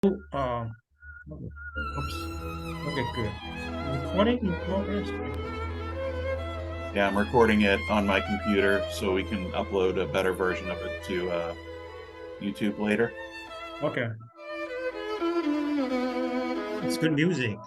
Oops. Okay, good. Recording in progress. Yeah, I'm recording it on my computer so we can upload a better version of it to YouTube later. Okay, it's good music.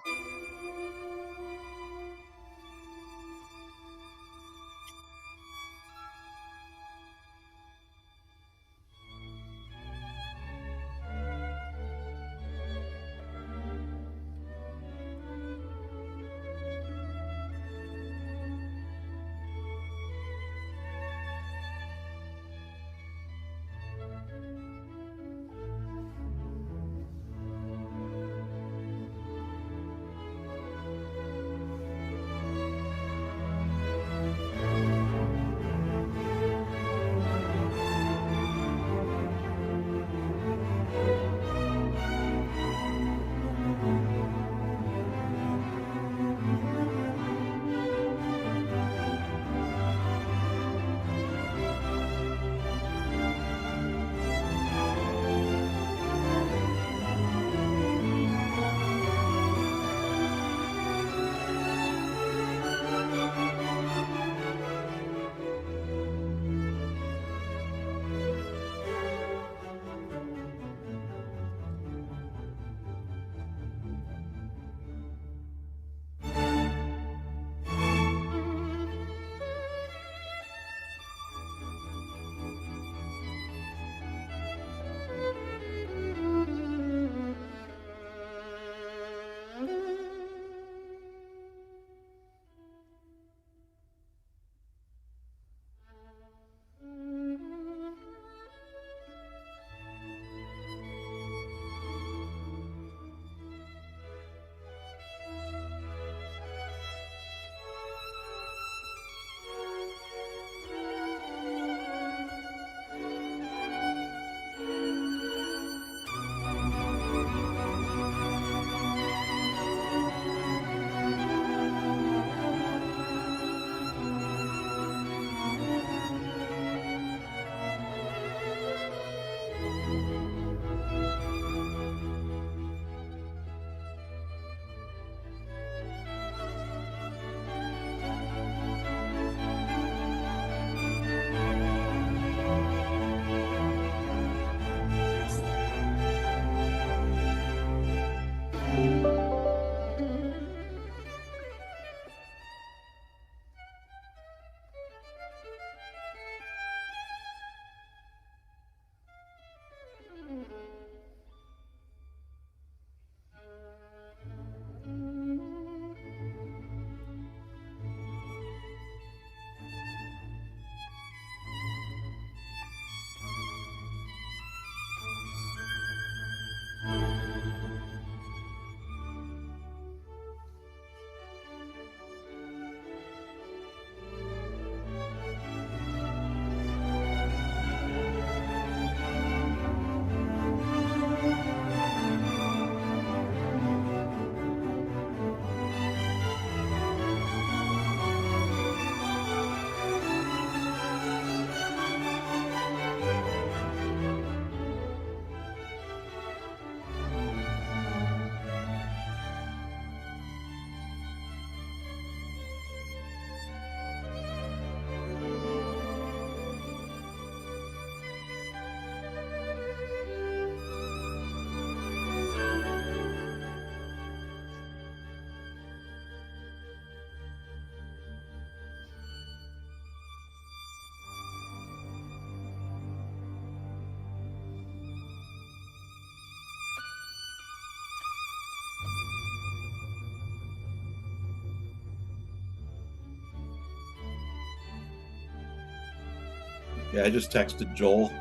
Yeah, I just texted Joel,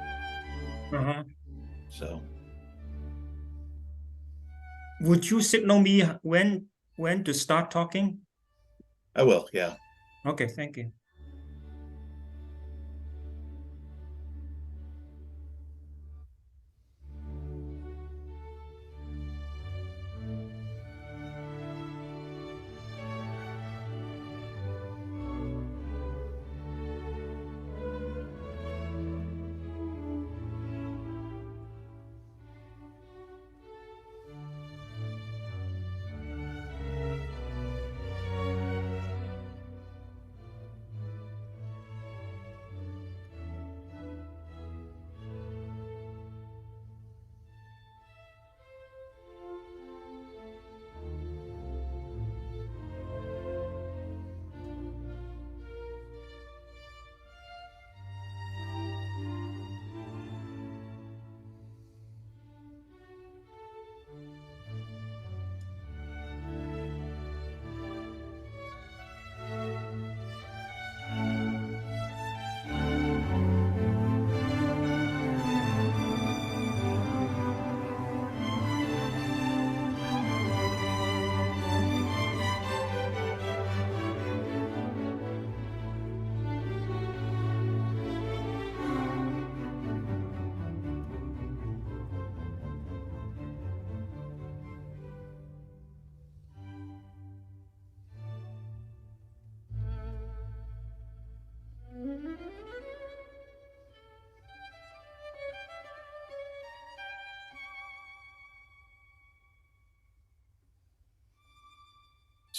Uh-huh. so Would you signal me when to start talking? I will. Yeah. Okay, thank you.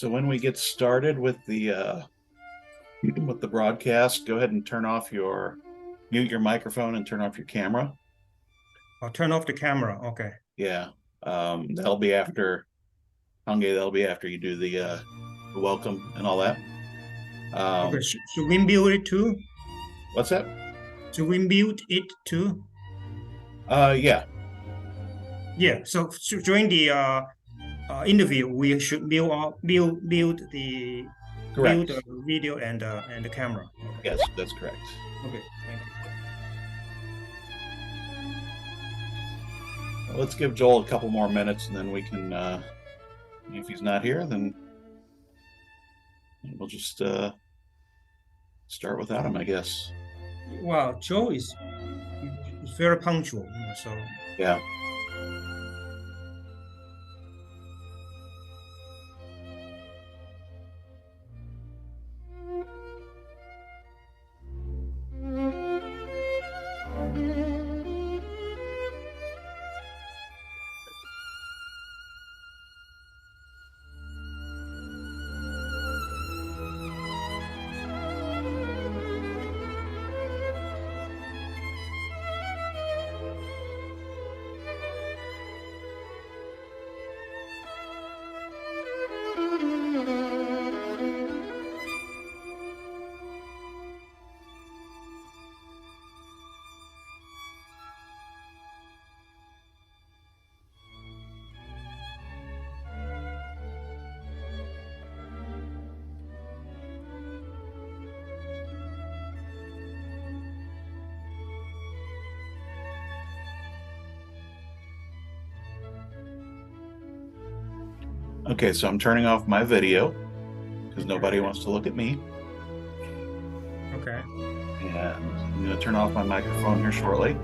So when we get started with the broadcast, go ahead and mute your microphone and turn off your camera. I'll turn off the camera. Okay. Yeah, that'll be after Hungay. That'll be after you do the welcome and all that. Okay. Should we mute it too? What's that? Should we mute it too? Yeah. Yeah. So during the interview, we should mute the Correct. the video and the camera. Yes, that's correct. Okay. Thank you. Let's give Joel a couple more minutes, and then we can. If he's not here, then we'll just start without him, I guess. Wow, Joe is very punctual. So yeah. Okay, so I'm turning off my video because nobody wants to look at me. Okay. And I'm going to turn off my microphone here shortly.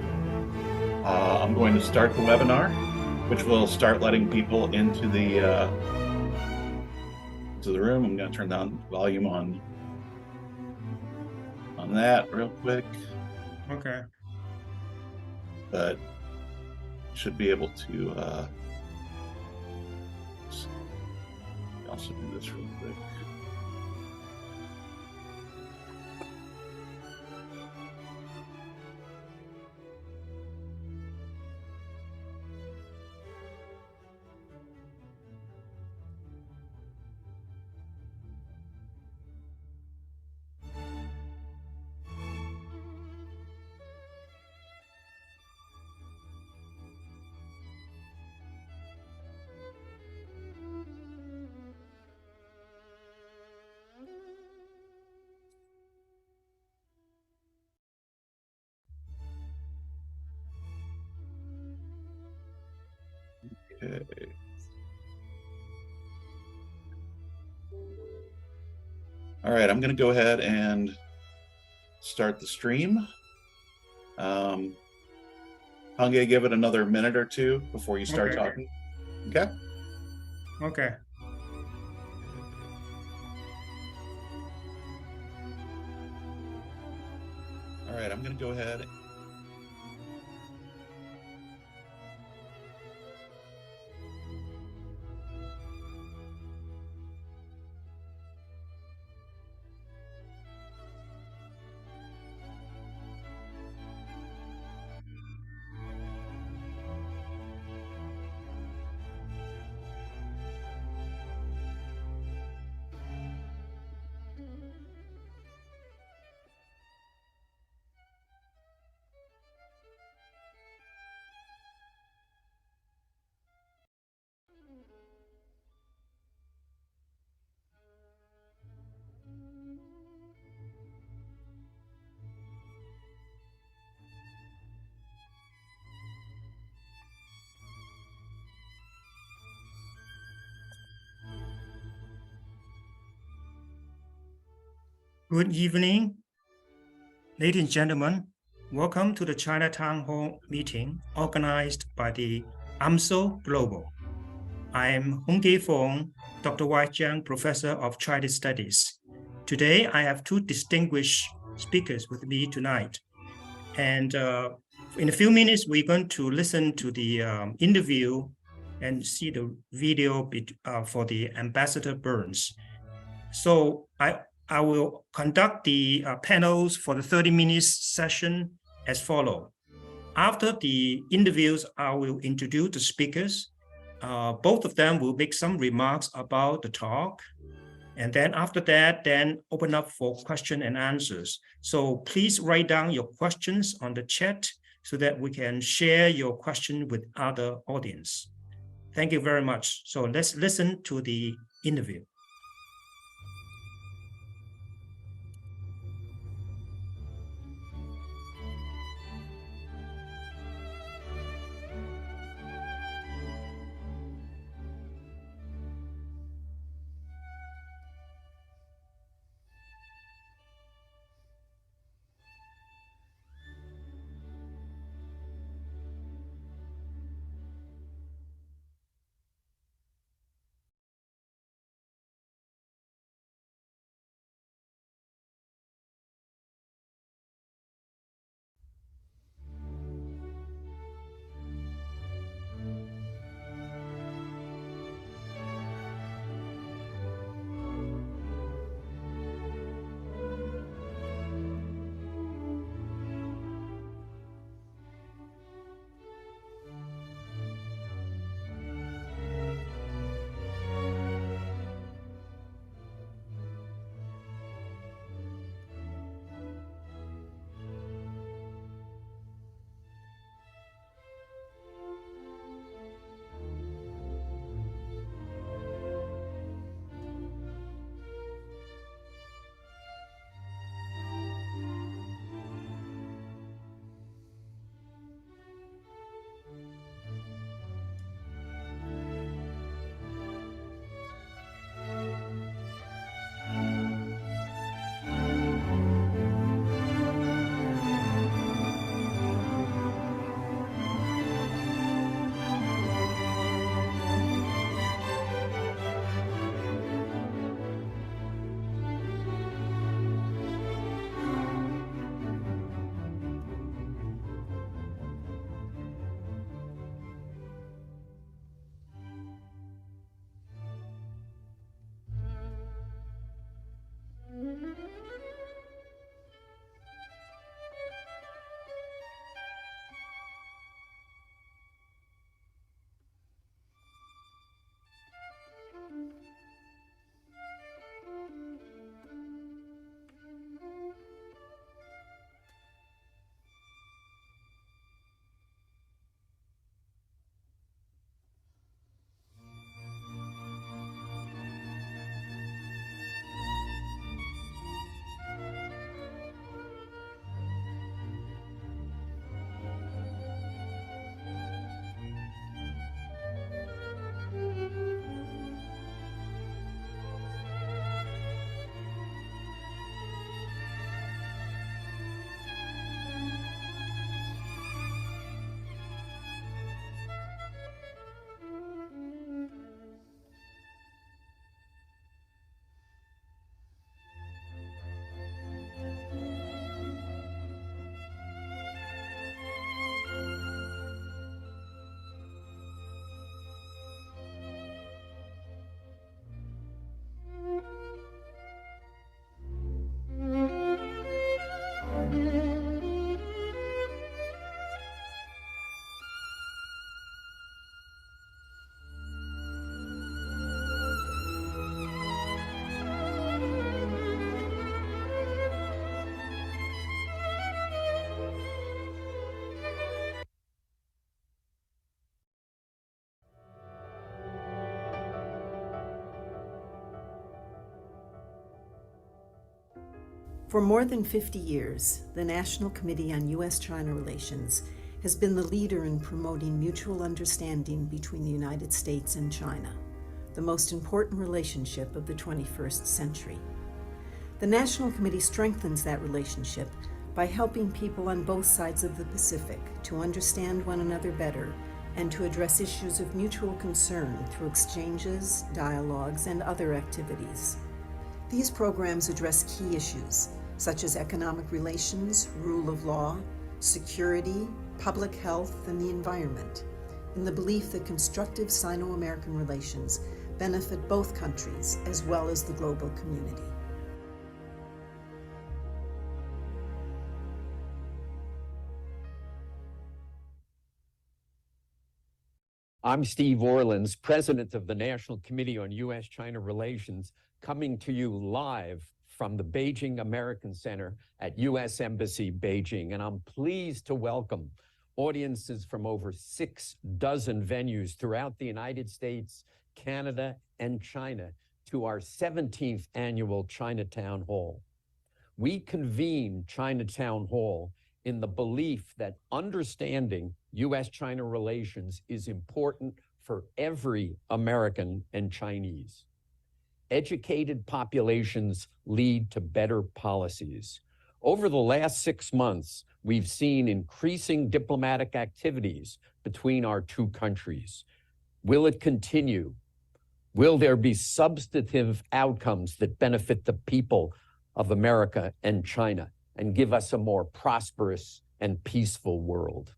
I'm going to start the webinar, which will start letting people into the room. I'm going to turn down the volume on that real quick. Okay. But should be able to also do this real quick. Okay. All right, I'm going to go ahead and start the stream. Hungay, give it another minute or two before you start talking. Okay? Okay. All right, I'm going to go ahead. Good evening, ladies and gentlemen. Welcome to the Chinatown Hall meeting organized by the UMSL Global. I am Gay Fung, Dr. Wai Jiang, Professor of Chinese Studies. Today, I have two distinguished speakers with me tonight. And in a few minutes, we're going to listen to the interview and see the video for the Ambassador Burns. So I will conduct the panels for the 30 minutes session as follows. After the interviews, I will introduce the speakers. Both of them will make some remarks about the talk. And then after that, then open up for question and answers. So please write down your questions on the chat so that we can share your question with other audience. Thank you very much. So let's listen to the interview. For more than 50 years, the National Committee on U.S.-China Relations has been the leader in promoting mutual understanding between the United States and China, the most important relationship of the 21st century. The National Committee strengthens that relationship by helping people on both sides of the Pacific to understand one another better and to address issues of mutual concern through exchanges, dialogues, and other activities. These programs address key issues such as economic relations, rule of law, security, public health, and the environment. in the belief that constructive Sino-American relations benefit both countries as well as the global community. I'm Steve Orlins, president of the National Committee on U.S.-China Relations, coming to you live from the Beijing American Center at U.S. Embassy, Beijing. And I'm pleased to welcome audiences from over 6 dozen venues throughout the United States, Canada, and China to our 17th annual Chinatown Hall. We convene Chinatown Hall in the belief that understanding U.S.-China relations is important for every American and Chinese. Educated populations lead to better policies. Over the last 6 months, we've seen increasing diplomatic activities between our two countries. Will it continue? Will there be substantive outcomes that benefit the people of America and China and give us a more prosperous and peaceful world?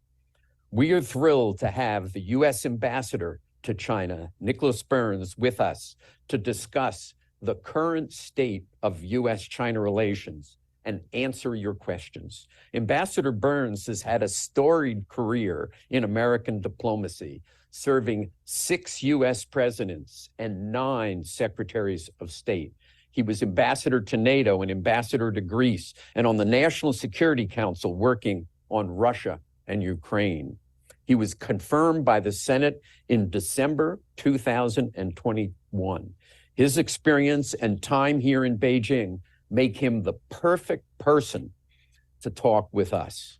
We are thrilled to have the U.S. Ambassador to China, Nicholas Burns, with us to discuss the current state of U.S.-China relations and answer your questions. Ambassador Burns has had a storied career in American diplomacy, serving 6 U.S. presidents and 9 secretaries of state. He was ambassador to NATO and ambassador to Greece and on the National Security Council working on Russia and Ukraine. He was confirmed by the Senate in December 2021. His experience and time here in Beijing make him the perfect person to talk with us.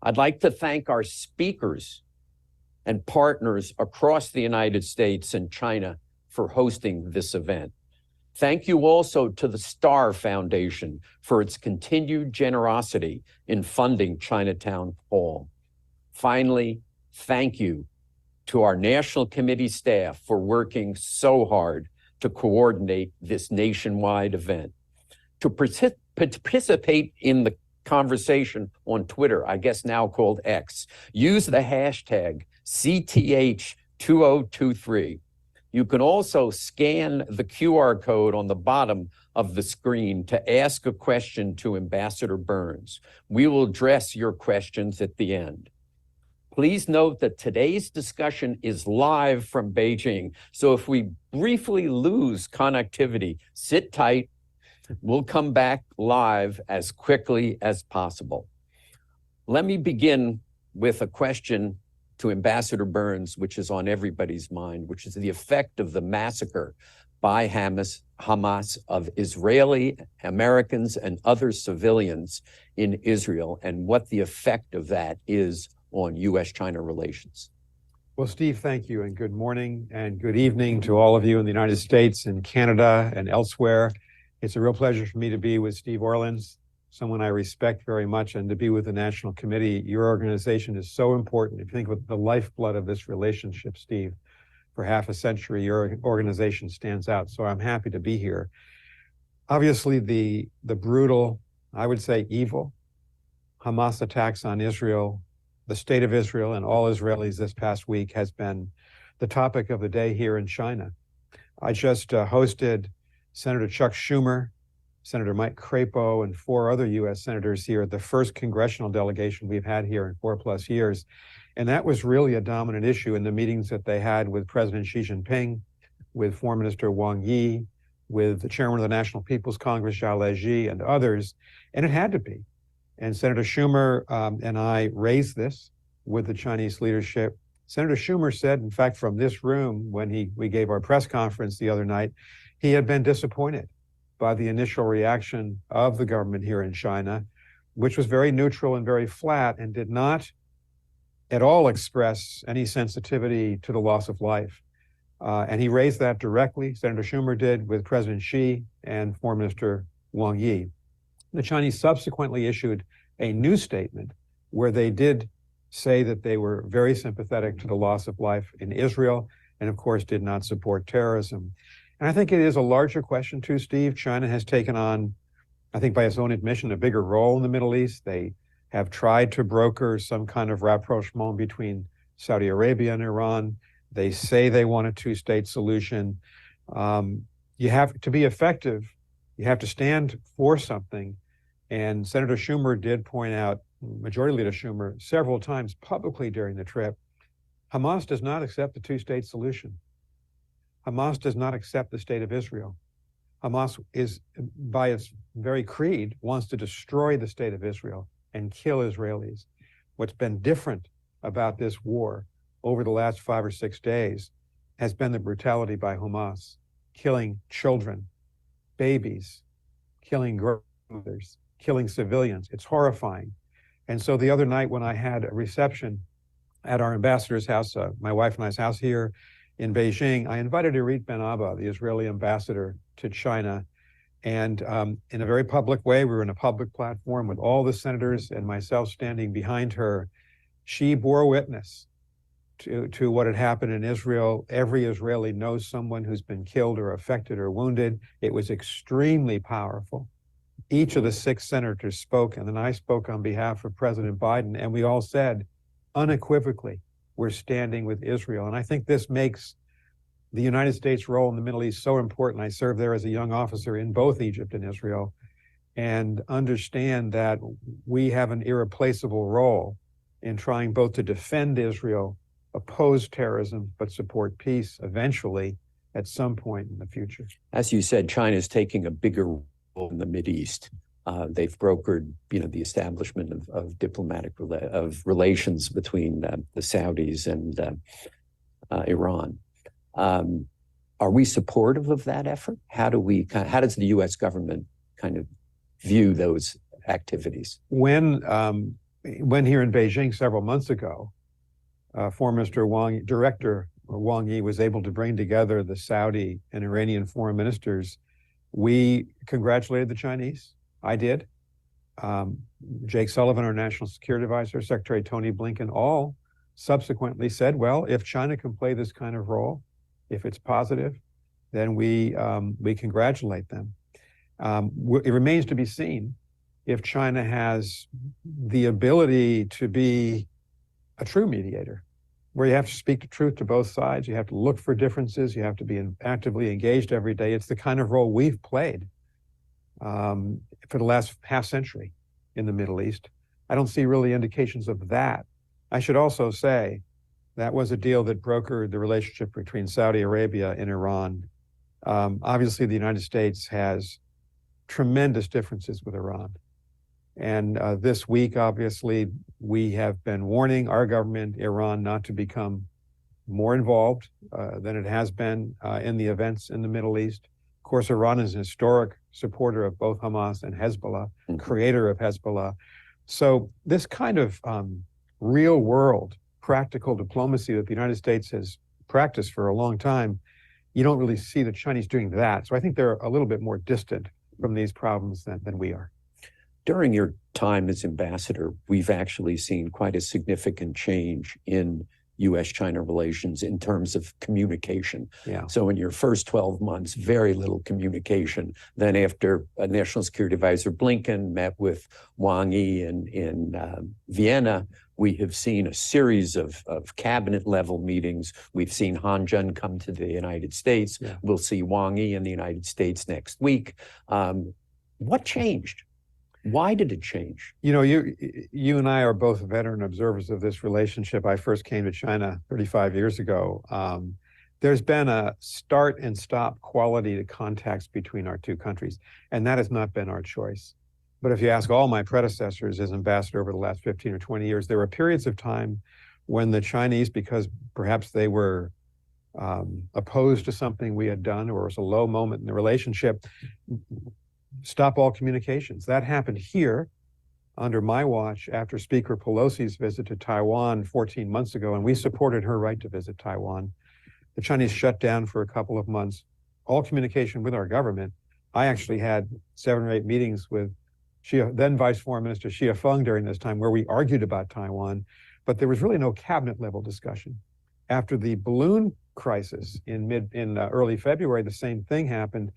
I'd like to thank our speakers and partners across the United States and China for hosting this event. Thank you also to the Star Foundation for its continued generosity in funding Chinatown Hall. Finally, thank you to our National Committee staff for working so hard to coordinate this nationwide event. To participate in the conversation on Twitter, I guess now called X, use the hashtag CTH2023. You can also scan the QR code on the bottom of the screen to ask a question to Ambassador Burns. We will address your questions at the end. Please note that today's discussion is live from Beijing, so if we briefly lose connectivity, sit tight. We'll come back live as quickly as possible. Let me begin with a question to Ambassador Burns, which is on everybody's mind, which is the effect of the massacre by Hamas of Israeli Americans and other civilians in Israel, and what the effect of that is on U.S.-China relations. Well, Steve, thank you, and good morning and good evening to all of you in the United States and Canada and elsewhere. It's a real pleasure for me to be with Steve Orlins, someone I respect very much, and to be with the National Committee. Your organization is so important. If you think of the lifeblood of this relationship, Steve, for half a century, your organization stands out. So I'm happy to be here. Obviously, the brutal, I would say evil, Hamas attacks on Israel, the state of Israel, and all Israelis this past week has been the topic of the day here in China. I just hosted Senator Chuck Schumer, Senator Mike Crapo, and 4 other U.S. senators here at the first congressional delegation we've had here in 4+ years. And that was really a dominant issue in the meetings that they had with President Xi Jinping, with Foreign Minister Wang Yi, with the chairman of the National People's Congress, Zhao Leji, and others. And it had to be. And Senator Schumer and I raised this with the Chinese leadership. Senator Schumer said, in fact, from this room, when we gave our press conference the other night, he had been disappointed by the initial reaction of the government here in China, which was very neutral and very flat and did not at all express any sensitivity to the loss of life. And he raised that directly, Senator Schumer did, with President Xi and Foreign Minister Wang Yi. The Chinese subsequently issued a new statement where they did say that they were very sympathetic to the loss of life in Israel and, of course, did not support terrorism. And I think it is a larger question too, Steve. China has taken on, I think by its own admission, a bigger role in the Middle East. They have tried to broker some kind of rapprochement between Saudi Arabia and Iran. They say they want a two-state solution. You have to be effective. You have to stand for something. And Senator Schumer did point out, Majority Leader Schumer, several times publicly during the trip, Hamas does not accept the two-state solution. Hamas does not accept the state of Israel. Hamas is, by its very creed, wants to destroy the state of Israel and kill Israelis. What's been different about this war over the last 5 or 6 days has been the brutality by Hamas, killing children, babies, killing grandmothers, killing civilians. It's horrifying. And so the other night when I had a reception at our ambassador's house, my wife and I's house here in Beijing, I invited Irit Ben Abba, the Israeli ambassador to China. And in a very public way, we were in a public platform with all the senators and myself standing behind her. She bore witness to what had happened in Israel. Every Israeli knows someone who's been killed or affected or wounded. It was extremely powerful. Each of the 6 senators spoke, and then I spoke on behalf of President Biden, and we all said unequivocally, we're standing with Israel. And I think this makes the United States' role in the Middle East so important. I served there as a young officer in both Egypt and Israel, and understand that we have an irreplaceable role in trying both to defend Israel, oppose terrorism, but support peace eventually at some point in the future. As you said, China is taking a bigger role in the Mideast. They've brokered, the establishment of diplomatic relations between the Saudis and Iran. Are we supportive of that effort? How does the U.S. government kind of view those activities? When here in Beijing several months ago, Foreign Minister Director Wang Yi was able to bring together the Saudi and Iranian foreign ministers. We congratulated the Chinese. I did. Jake Sullivan, our National Security Advisor, Secretary Tony Blinken, all subsequently said, well, if China can play this kind of role, if it's positive, then we congratulate them. It remains to be seen if China has the ability to be a true mediator, where you have to speak the truth to both sides. You have to look for differences. You have to be actively engaged every day. It's the kind of role we've played for the last half century in the Middle East. I don't see really indications of that. I should also say that was a deal that brokered the relationship between Saudi Arabia and Iran. Obviously, the United States has tremendous differences with Iran. And this week, obviously, we have been warning our government, Iran, not to become more involved than it has been in the events in the Middle East. Of course, Iran is an historic supporter of both Hamas and Hezbollah, creator of Hezbollah. So this kind of real world, practical diplomacy that the United States has practiced for a long time, you don't really see the Chinese doing that. So I think they're a little bit more distant from these problems than we are. During your time as ambassador, we've actually seen quite a significant change in U.S.-China relations in terms of communication. Yeah. So in your first 12 months, very little communication. Then after National Security Advisor Blinken met with Wang Yi in Vienna, we have seen a series of cabinet-level meetings. We've seen Han Zheng come to the United States. Yeah. We'll see Wang Yi in the United States next week. What changed? Why did it change? You and I are both veteran observers of this relationship. I first came to China 35 years ago. There's been a start and stop quality to contacts between our two countries, and that has not been our choice. But if you ask all my predecessors as ambassador over the last 15 or 20 years, there were periods of time when the Chinese, because perhaps they were opposed to something we had done, or it was a low moment in the relationship, stop all communications. That happened here under my watch after Speaker Pelosi's visit to Taiwan 14 months ago, and we supported her right to visit Taiwan. The Chinese shut down for a couple of months, all communication with our government. I actually had 7 or 8 meetings with then Vice Foreign Minister Gay Fung during this time, where we argued about Taiwan, but there was really no cabinet level discussion. After the balloon crisis in early February, the same thing happened.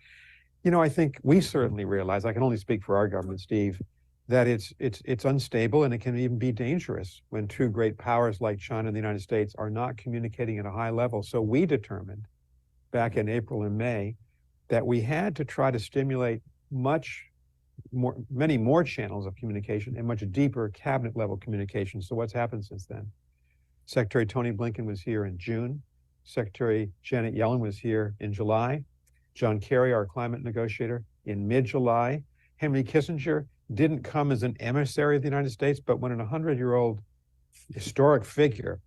I think we certainly realize, I can only speak for our government, Steve, that it's unstable and it can even be dangerous when two great powers like China and the United States are not communicating at a high level. So we determined back in April and May that we had to try to stimulate many more channels of communication and much deeper cabinet level communication. So what's happened since then? Secretary Tony Blinken was here in June. Secretary Janet Yellen was here in July. John Kerry, our climate negotiator, in mid-July. Henry Kissinger didn't come as an emissary of the United States, but when a 100-year-old historic figure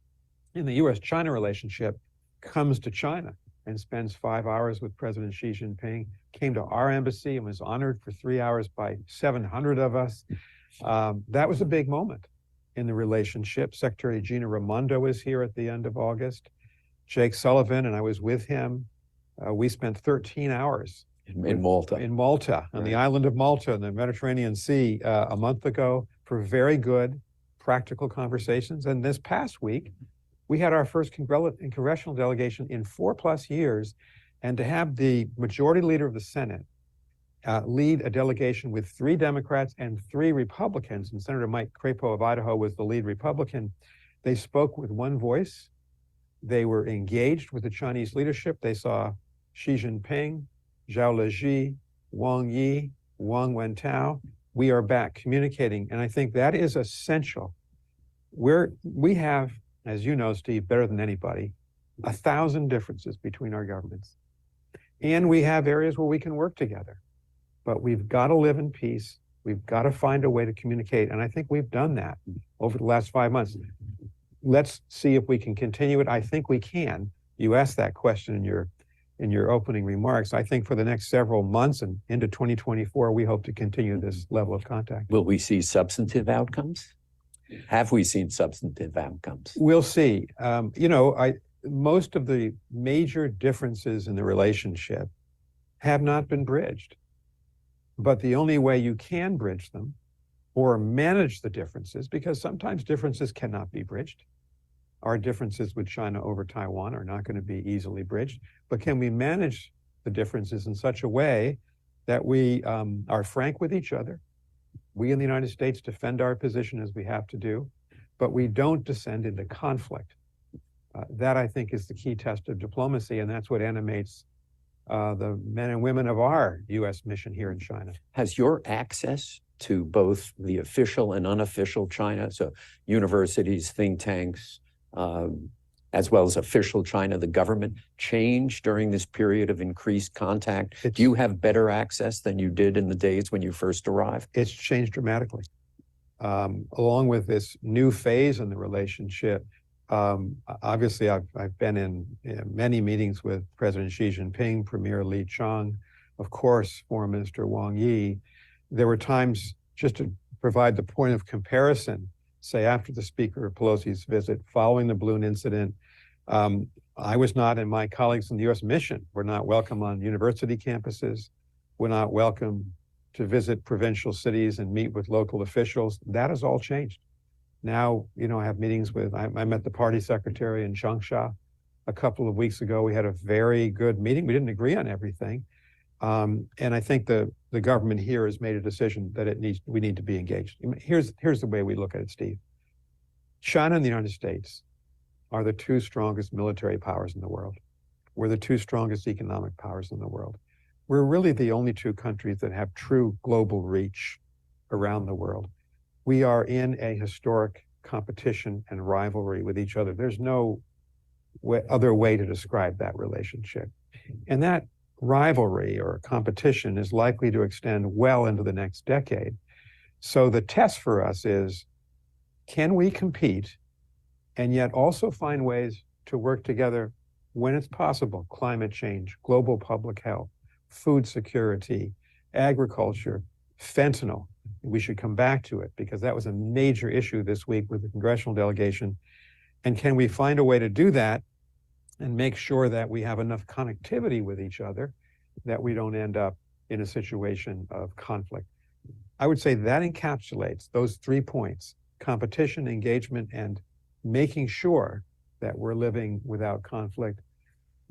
in the U.S.-China relationship comes to China and spends 5 hours with President Xi Jinping, came to our embassy and was honored for 3 hours by 700 of us. That was a big moment in the relationship. Secretary Gina Raimondo was here at the end of August. Jake Sullivan, and I was with him. We spent 13 hours in Malta. In Malta, on the island of Malta in the Mediterranean Sea a month ago for very good, practical conversations. And this past week, we had our first congressional delegation in 4+ years. And to have the majority leader of the Senate lead a delegation with 3 Democrats and 3 Republicans, and Senator Mike Crapo of Idaho was the lead Republican, they spoke with one voice. They were engaged with the Chinese leadership. They saw Xi Jinping, Zhao Leji, Wang Yi, Wang Wentao. We are back communicating, and I think that is essential. We have, as you know, Steve, better than anybody, 1,000 differences between our governments. And we have areas where we can work together. But we've got to live in peace. We've got to find a way to communicate. And I think we've done that over the last 5 months. Let's see if we can continue it. I think we can. You asked that question in your opening remarks. I think for the next several months and into 2024, we hope to continue this level of contact. Will we see substantive outcomes? Have we seen substantive outcomes? We'll see. Most of the major differences in the relationship have not been bridged. But the only way you can bridge them or manage the differences, because sometimes differences cannot be bridged. Our differences with China over Taiwan are not going to be easily bridged. But can we manage the differences in such a way that we are frank with each other? We in the United States defend our position as we have to do, but we don't descend into conflict. That, I think, is the key test of diplomacy, and that's what animates the men and women of our U.S. mission here in China. Has your access to both the official and unofficial China, so universities, think tanks, as well as official China, the government, changed during this period of increased contact? Do you have better access than you did in the days when you first arrived? It's changed dramatically. Along with this new phase in the relationship, obviously, I've been in many meetings with President Xi Jinping, Premier Li Qiang, of course, Foreign Minister Wang Yi. There were times, just to provide the point of comparison, say after the Speaker Pelosi's visit, following the balloon incident, I was not, and my colleagues in the U.S. mission were not welcome on university campuses, were not welcome to visit provincial cities and meet with local officials. That has all changed. Now, I have meetings with, I met the party secretary in Changsha a couple of weeks ago. We had a very good meeting. We didn't agree on everything. And I think the government here has made a decision that we need to be engaged. Here's the way we look at it, Steve. China and the United States are the 2 strongest military powers in the world. We're the 2 strongest economic powers in the world. We're really the only 2 countries that have true global reach around the world. We are in a historic competition and rivalry with each other. There's no other way to describe that relationship. And that rivalry or competition is likely to extend well into the next decade. So the test for us is, can we compete and yet also find ways to work together when it's possible? Climate change, global public health, food security, agriculture, fentanyl. We should come back to it because that was a major issue this week with the congressional delegation. And can we find a way to do that and make sure that we have enough connectivity with each other that we don't end up in a situation of conflict? I would say that encapsulates those 3 points: competition, engagement, and making sure that we're living without conflict.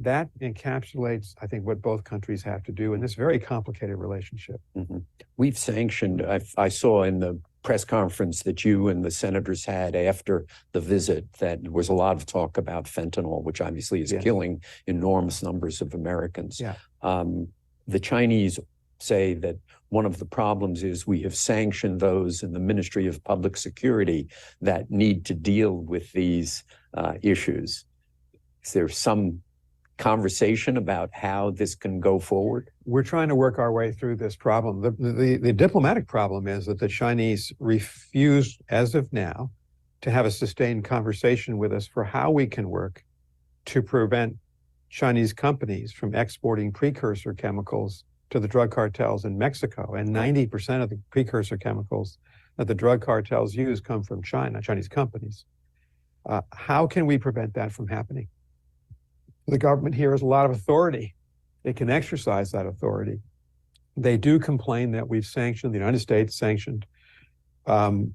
That encapsulates, I think, what both countries have to do in this very complicated relationship. Mm-hmm. We've sanctioned, I saw in the press conference that you and the senators had after the visit that there was a lot of talk about fentanyl, which obviously is killing enormous numbers of Americans. Yeah. The Chinese say that one of the problems is we have sanctioned those in the Ministry of Public Security that need to deal with these issues. Is there some conversation about how this can go forward? We're trying to work our way through this problem. The diplomatic problem is that the Chinese refuse, as of now, to have a sustained conversation with us for how we can work to prevent Chinese companies from exporting precursor chemicals to the drug cartels in Mexico. And 90% of the precursor chemicals that the drug cartels use come from China, Chinese companies. How can we prevent that from happening? The government here has a lot of authority. It can exercise that authority. They do complain that we've sanctioned, the United States sanctioned the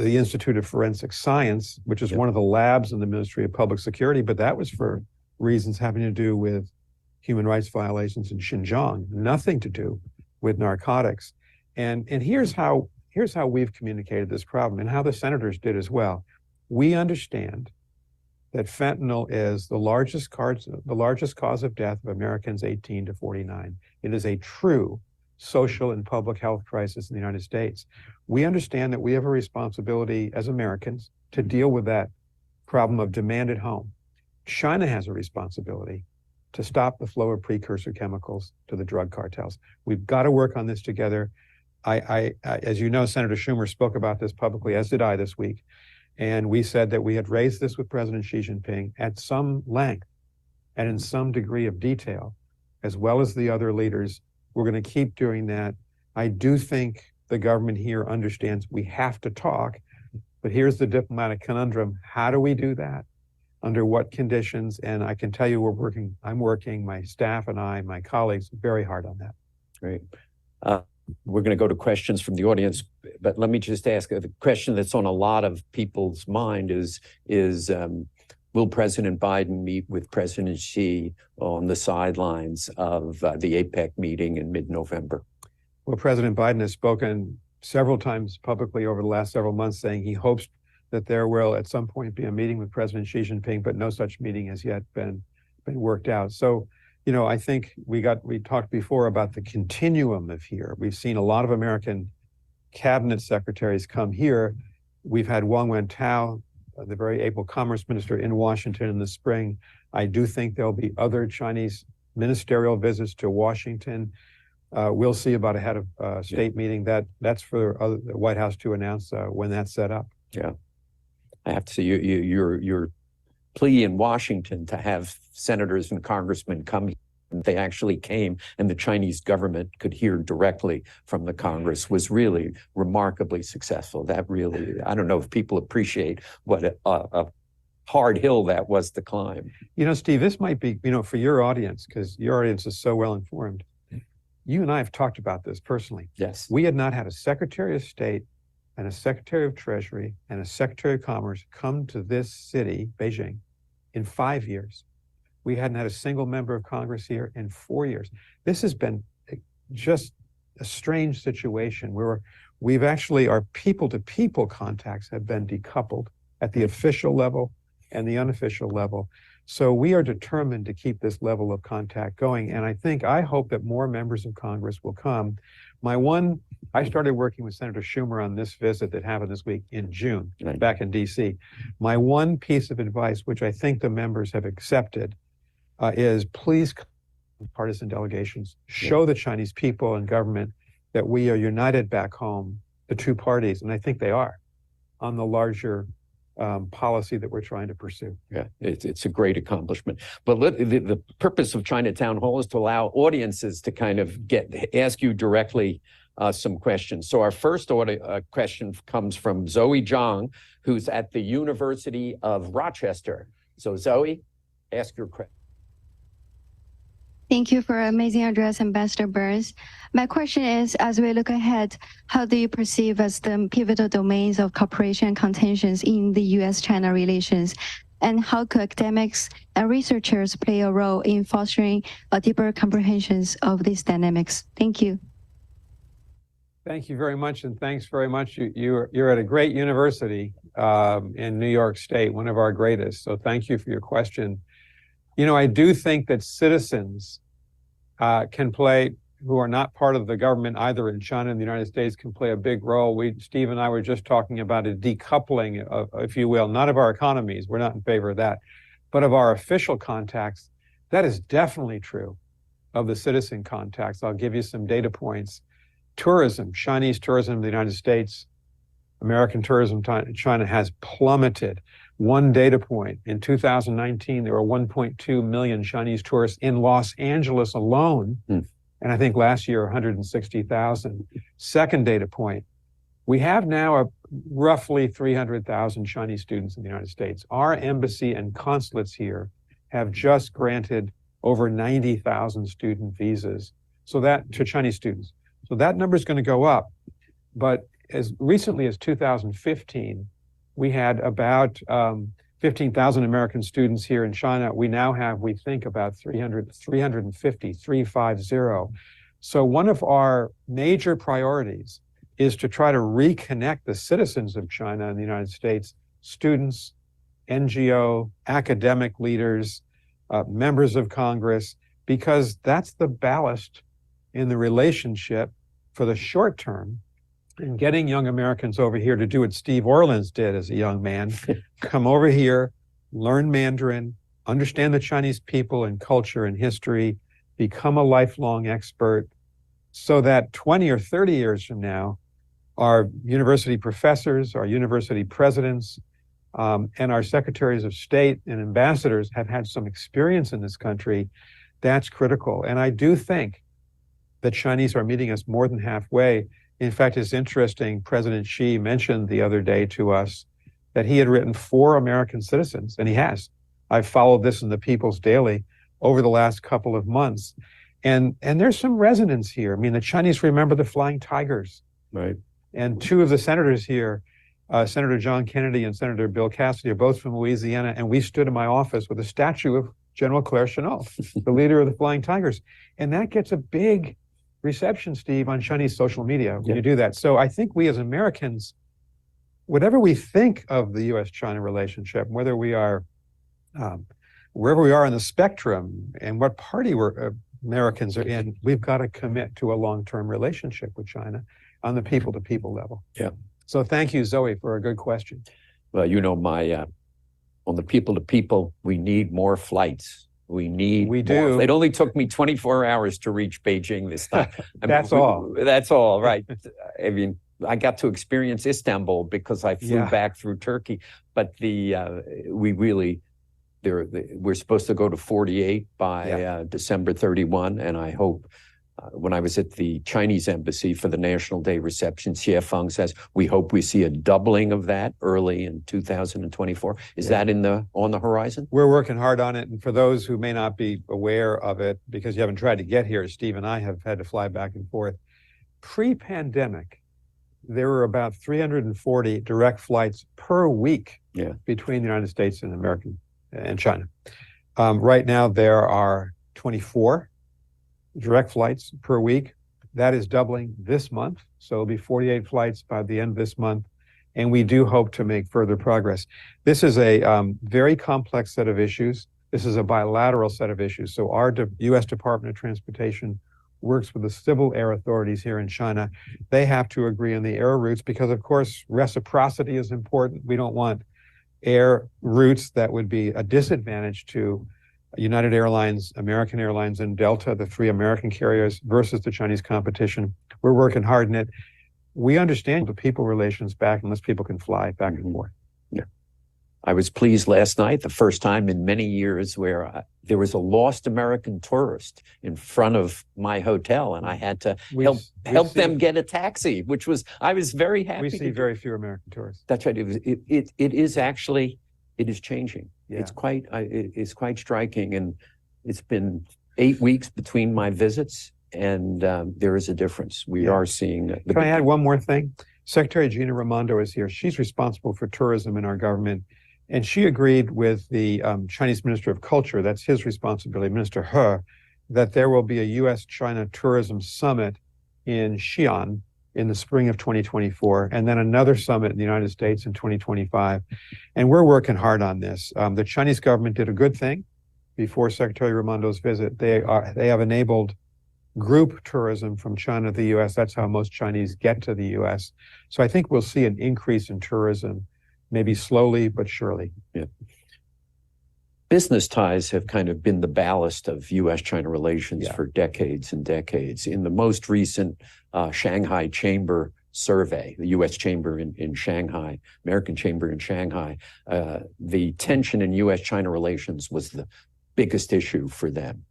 Institute of Forensic Science, which is one of the labs in the Ministry of Public Security, but that was for reasons having to do with human rights violations in Xinjiang, nothing to do with narcotics. And here's how we've communicated this problem and how the senators did as well. We understand that fentanyl is the largest cause of death of Americans 18 to 49. It is a true social and public health crisis in the United States. We understand that we have a responsibility as Americans to deal with that problem of demand at home. China has a responsibility to stop the flow of precursor chemicals to the drug cartels. We've got to work on this together. I as you know, Senator Schumer spoke about this publicly, as did I this week. And we said that we had raised this with President Xi Jinping at some length and in some degree of detail, as well as the other leaders. We're going to keep doing that. I do think the government here understands we have to talk, but here's the diplomatic conundrum. How do we do that? Under what conditions? And I can tell you I'm working, my staff and I, my colleagues, very hard on that. Great. We're going to go to questions from the audience, but let me just ask the question that's on a lot of people's mind is will President Biden meet with President Xi on the sidelines of the APEC meeting in mid-November? Well, President Biden has spoken several times publicly over the last several months saying he hopes that there will at some point be a meeting with President Xi Jinping, but no such meeting has yet been worked out. So, you know, I think we talked before about the continuum of here. We've seen a lot of American cabinet secretaries come here. We've had Wang Wentao, the very able commerce minister, in Washington in the spring. I do think there'll be other Chinese ministerial visits to Washington. We'll see about a head of state meeting. That's for the White House to announce when that's set up. Yeah, I have to say your plea in Washington to have senators and congressmen come. They actually came, and the Chinese government could hear directly from the Congress was really remarkably successful. That really, I don't know if people appreciate what a hard hill that was to climb. You know, Steve, this might be, for your audience, because your audience is so well informed. You and I have talked about this personally. Yes. We had not had a Secretary of State and a Secretary of Treasury and a Secretary of Commerce come to this city, Beijing, in 5 years. We hadn't had a single member of Congress here in 4 years. This has been just a strange situation where we've actually, our people-to-people contacts have been decoupled at the official level and the unofficial level. So we are determined to keep this level of contact going. And I hope that more members of Congress will come. I started working with Senator Schumer on this visit that happened this week in June, back in DC. My one piece of advice, which I think the members have accepted, is please, partisan delegations, show the Chinese people and government that we are united back home, the two parties, and I think they are, on the larger policy that we're trying to pursue. Yeah, it's a great accomplishment. But the purpose of Chinatown Hall is to allow audiences to kind of ask you directly some questions. So our first question comes from Zoe Zhang, who's at the University of Rochester. So Zoe, ask your question. Thank you for an amazing address, Ambassador Burns. My question is, as we look ahead, how do you perceive as the pivotal domains of cooperation and contentions in the U.S.-China relations? And how could academics and researchers play a role in fostering a deeper comprehension of these dynamics? Thank you. Thank you very much, and thanks very much. You're at a great university in New York State, one of our greatest. So thank you for your question. You know, I do think that citizens can play, who are not part of the government either in China and the United States, can play a big role. Steve and I were just talking about a decoupling, of, if you will, not of our economies, we're not in favor of that, but of our official contacts. That is definitely true of the citizen contacts. I'll give you some data points. Tourism, Chinese tourism in the United States, American tourism to China has plummeted. One data point, in 2019, there were 1.2 million Chinese tourists in Los Angeles alone. And I think last year, 160,000. Second data point, we have now roughly 300,000 Chinese students in the United States. Our embassy and consulates here have just granted over 90,000 student visas, so that to Chinese students. So that number is going to go up. But as recently as 2015, we had about 15,000 American students here in China. We now have, we think, about 350. So one of our major priorities is to try to reconnect the citizens of China and the United States, students, NGO, academic leaders, members of Congress, because that's the ballast in the relationship for the short term. And getting young Americans over here to do what Steve Orleans did as a young man, come over here, learn Mandarin, understand the Chinese people and culture and history, become a lifelong expert, so that 20 or 30 years from now, our university professors, our university presidents, and our secretaries of state and ambassadors have had some experience in this country. That's critical. And I do think the Chinese are meeting us more than halfway. In fact, it's interesting, President Xi mentioned the other day to us that he had written 4 American citizens, and he has. I've followed this in the People's Daily over the last couple of months. And there's some resonance here. I mean, the Chinese remember the Flying Tigers. Right. And 2 of the senators here, Senator John Kennedy and Senator Bill Cassidy, are both from Louisiana, and we stood in my office with a statue of General Claire Chennault, the leader of the Flying Tigers. And that gets a big reception, Steve, on Chinese social media when you do that. So I think we as Americans, whatever we think of the U.S.-China relationship, whether we are, wherever we are in the spectrum and what party Americans are in, we've got to commit to a long-term relationship with China on the people-to-people level. Yeah. So thank you, Zoe, for a good question. Well, you know, on the people-to-people, we need more flights. We do. It only took me 24 hours to reach Beijing this time. That's all. That's all, right. I mean, I got to experience Istanbul because I flew back through Turkey. But we're supposed to go to 48 by December 31, and I hope. When I was at the Chinese embassy for the National Day reception, Gay Fung says, we hope we see a doubling of that early in 2024. Is that on the horizon? We're working hard on it. And for those who may not be aware of it, because you haven't tried to get here, Steve and I have had to fly back and forth. Pre-pandemic, there were about 340 direct flights per week between the United States and China. Right now, there are 24 direct flights per week. That is doubling this month. So it'll be 48 flights by the end of this month. And we do hope to make further progress. This is a very complex set of issues. This is a bilateral set of issues. So our U.S. Department of Transportation works with the civil air authorities here in China. They have to agree on the air routes because, of course, reciprocity is important. We don't want air routes that would be a disadvantage to United Airlines, American Airlines, and Delta, the 3 American carriers, versus the Chinese competition. We're working hard in it. We understand the people relations back unless people can fly back and forth. Yeah. I was pleased last night, the first time in many years where there was a lost American tourist in front of my hotel, and I had to help them get a taxi, I was very happy. We see very few American tourists. That's right. It is changing. Yeah. It's quite striking, and it's been 8 weeks between my visits, and there is a difference. We are seeing. Can I add one more thing? Secretary Gina Raimondo is here. She's responsible for tourism in our government. And she agreed with the Chinese Minister of Culture, that's his responsibility, Minister He, that there will be a U.S.-China tourism summit in Xi'an in the spring of 2024, and then another summit in the United States in 2025. And we're working hard on this. The Chinese government did a good thing before Secretary Raimondo's visit. They have enabled group tourism from China to the U.S. That's how most Chinese get to the U.S. So I think we'll see an increase in tourism, maybe slowly but surely. Yeah. Business ties have kind of been the ballast of U.S.-China relations for decades and decades. In the most recent Shanghai Chamber survey, the U.S. Chamber in Shanghai, American Chamber in Shanghai, the tension in U.S.-China relations was the biggest issue for them.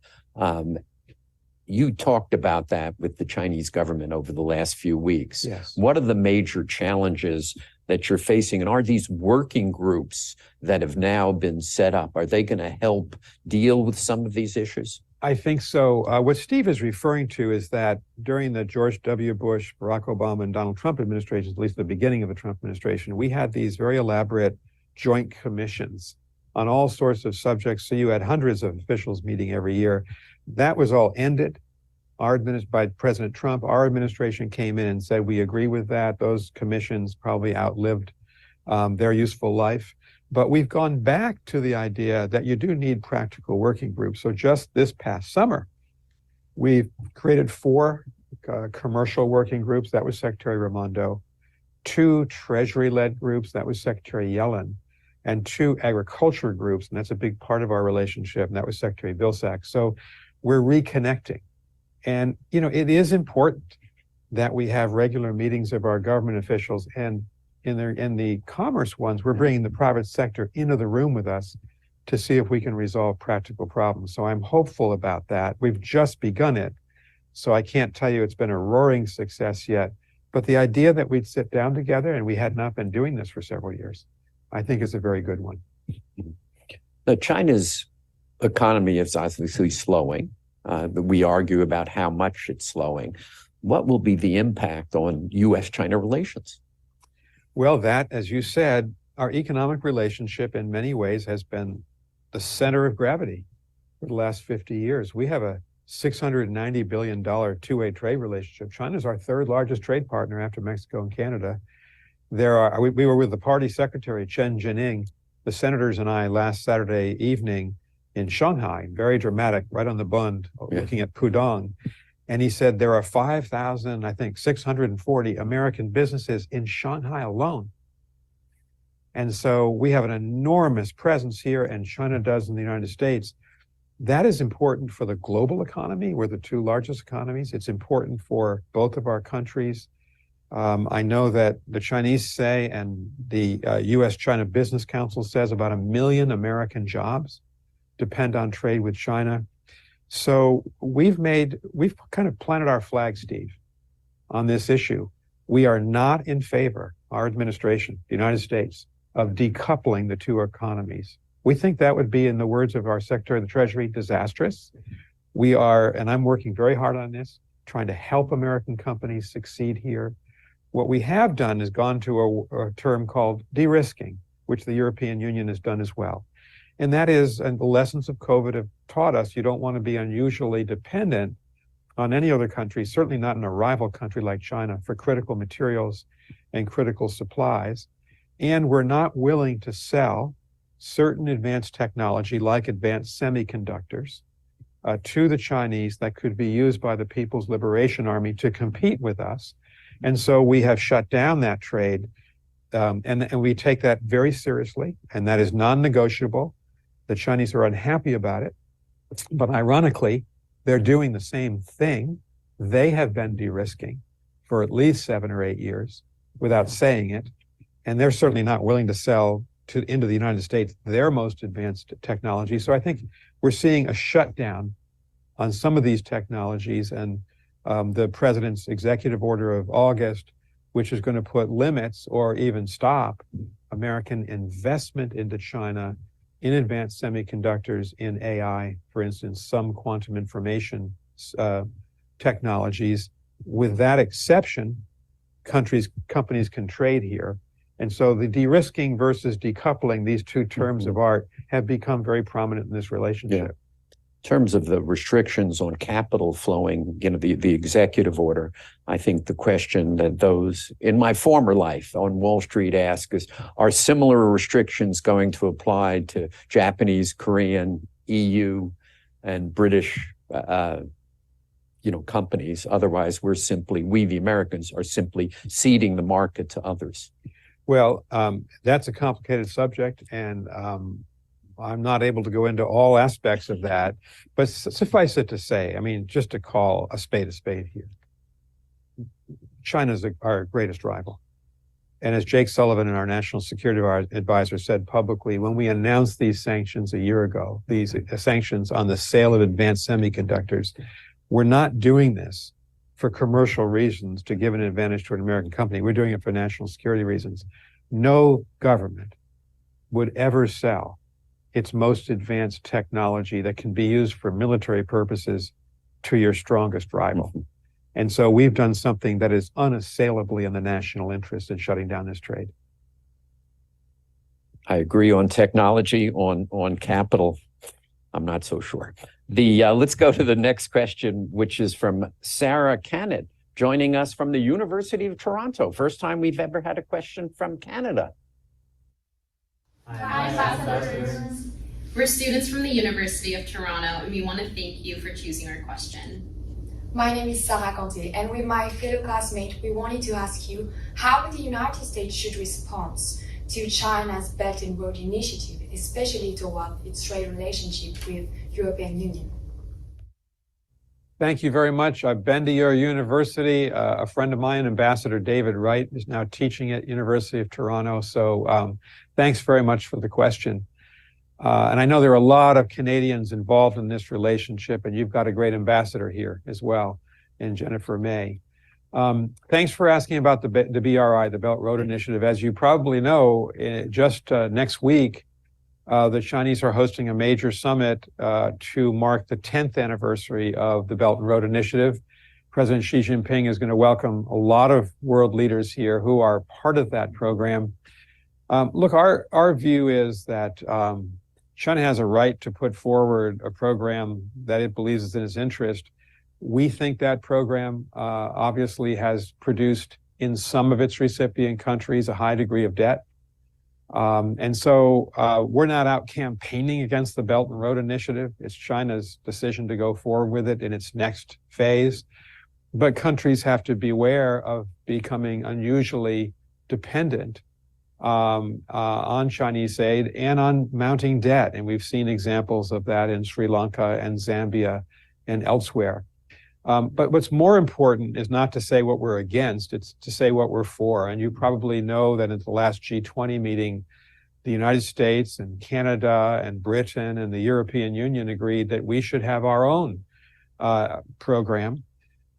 You talked about that with the Chinese government over the last few weeks. Yes. What are the major challenges that you're facing? And are these working groups that have now been set up, are they going to help deal with some of these issues? I think so. What Steve is referring to is that during the George W. Bush, Barack Obama, and Donald Trump administrations, at least the beginning of the Trump administration, we had these very elaborate joint commissions on all sorts of subjects. So you had hundreds of officials meeting every year. That was all ended by President Trump. Our administration came in and said, we agree with that. Those commissions probably outlived their useful life. But we've gone back to the idea that you do need practical working groups. So just this past summer, we've created 4 commercial working groups. That was Secretary Raimondo. 2 Treasury-led groups. That was Secretary Yellen. And 2 agriculture groups. And that's a big part of our relationship. And that was Secretary Vilsack. So we're reconnecting. And, you know, it is important that we have regular meetings of our government officials. And in the commerce ones, we're bringing the private sector into the room with us to see if we can resolve practical problems. So I'm hopeful about that. We've just begun it. So I can't tell you it's been a roaring success yet. But the idea that we'd sit down together, and we had not been doing this for several years, I think is a very good one. Now, China's economy is obviously slowing. We argue about how much it's slowing. What will be the impact on U.S.-China relations? Well, that, as you said, our economic relationship in many ways has been the center of gravity for the last 50 years. We have a $690 billion two-way trade relationship. China's our 3rd largest trade partner after Mexico and Canada. We were with the party secretary, Chen Jining, the senators and I last Saturday evening in Shanghai, very dramatic, right on the Bund, looking at Pudong. And he said there are 5,640 American businesses in Shanghai alone. And so we have an enormous presence here, and China does in the United States. That is important for the global economy. We're the 2 largest economies. It's important for both of our countries. I know that the Chinese say, and the U.S.-China Business Council says, about 1 million American jobs depend on trade with China. So we've kind of planted our flag, Steve, on this issue. We are not in favor, our administration, the United States, of decoupling the 2 economies. We think that would be, in the words of our Secretary of the Treasury, disastrous. We are, and I'm working very hard on this, trying to help American companies succeed here. What we have done is gone to a term called de-risking, which the European Union has done as well. And that is, and the lessons of COVID have taught us, you don't want to be unusually dependent on any other country, certainly not in a rival country like China, for critical materials and critical supplies. And we're not willing to sell certain advanced technology, like advanced semiconductors, to the Chinese that could be used by the People's Liberation Army to compete with us. And so we have shut down that trade, and we take that very seriously, and that is non-negotiable. The Chinese are unhappy about it, but ironically, they're doing the same thing. They have been de-risking for at least 7 or 8 years without saying it, and they're certainly not willing to sell into the United States their most advanced technology. So I think we're seeing a shutdown on some of these technologies, and the president's executive order of August, which is going to put limits or even stop American investment into China in advanced semiconductors, in AI, for instance, some quantum information technologies. With that exception, companies can trade here. And so the de-risking versus decoupling, these two terms of art, have become very prominent in this relationship. In terms of the restrictions on capital flowing, the executive order, I think the question that those in my former life on Wall Street ask is, are similar restrictions going to apply to Japanese, Korean, EU, and British companies? Otherwise, we the Americans are simply ceding the market to others. Well, that's a complicated subject, and I'm not able to go into all aspects of that, but suffice it to say, I mean, just to call a spade here, China's our greatest rival. And as Jake Sullivan, our national security advisor, said publicly, when we announced these sanctions a year ago, these sanctions on the sale of advanced semiconductors, we're not doing this for commercial reasons to give an advantage to an American company. We're doing it for national security reasons. No government would ever sell its most advanced technology that can be used for military purposes to your strongest rival. Mm-hmm. And so we've done something that is unassailably in the national interest in shutting down this trade. I agree on technology, on capital. I'm not so sure. Let's go to the next question, which is from Sarah Canet, joining us from the University of Toronto. First time we've ever had a question from Canada. Hi, ambassadors. We're students from the University of Toronto, and we want to thank you for choosing our question. My name is Sarah Conte, and with my fellow classmate, we wanted to ask you how the United States should respond to China's Belt and Road Initiative, especially toward its trade relationship with European Union. Thank you very much. I've been to your university. A friend of mine, Ambassador David Wright, is now teaching at University of Toronto. So thanks very much for the question. And I know there are a lot of Canadians involved in this relationship, and you've got a great ambassador here as well, in Jennifer May. Thanks for asking about the BRI, the Belt Road Initiative. As you probably know, just next week, the Chinese are hosting a major summit to mark the 10th anniversary of the Belt and Road Initiative. President Xi Jinping is going to welcome a lot of world leaders here who are part of that program. Look, our view is that China has a right to put forward a program that it believes is in its interest. We think that program obviously has produced in some of its recipient countries a high degree of debt. And so we're not out campaigning against the Belt and Road Initiative. It's China's decision to go forward with it in its next phase. But countries have to beware of becoming unusually dependent on Chinese aid and on mounting debt. And we've seen examples of that in Sri Lanka and Zambia and elsewhere. But what's more important is not to say what we're against, it's to say what we're for. And you probably know that at the last G20 meeting, the United States and Canada and Britain and the European Union agreed that we should have our own program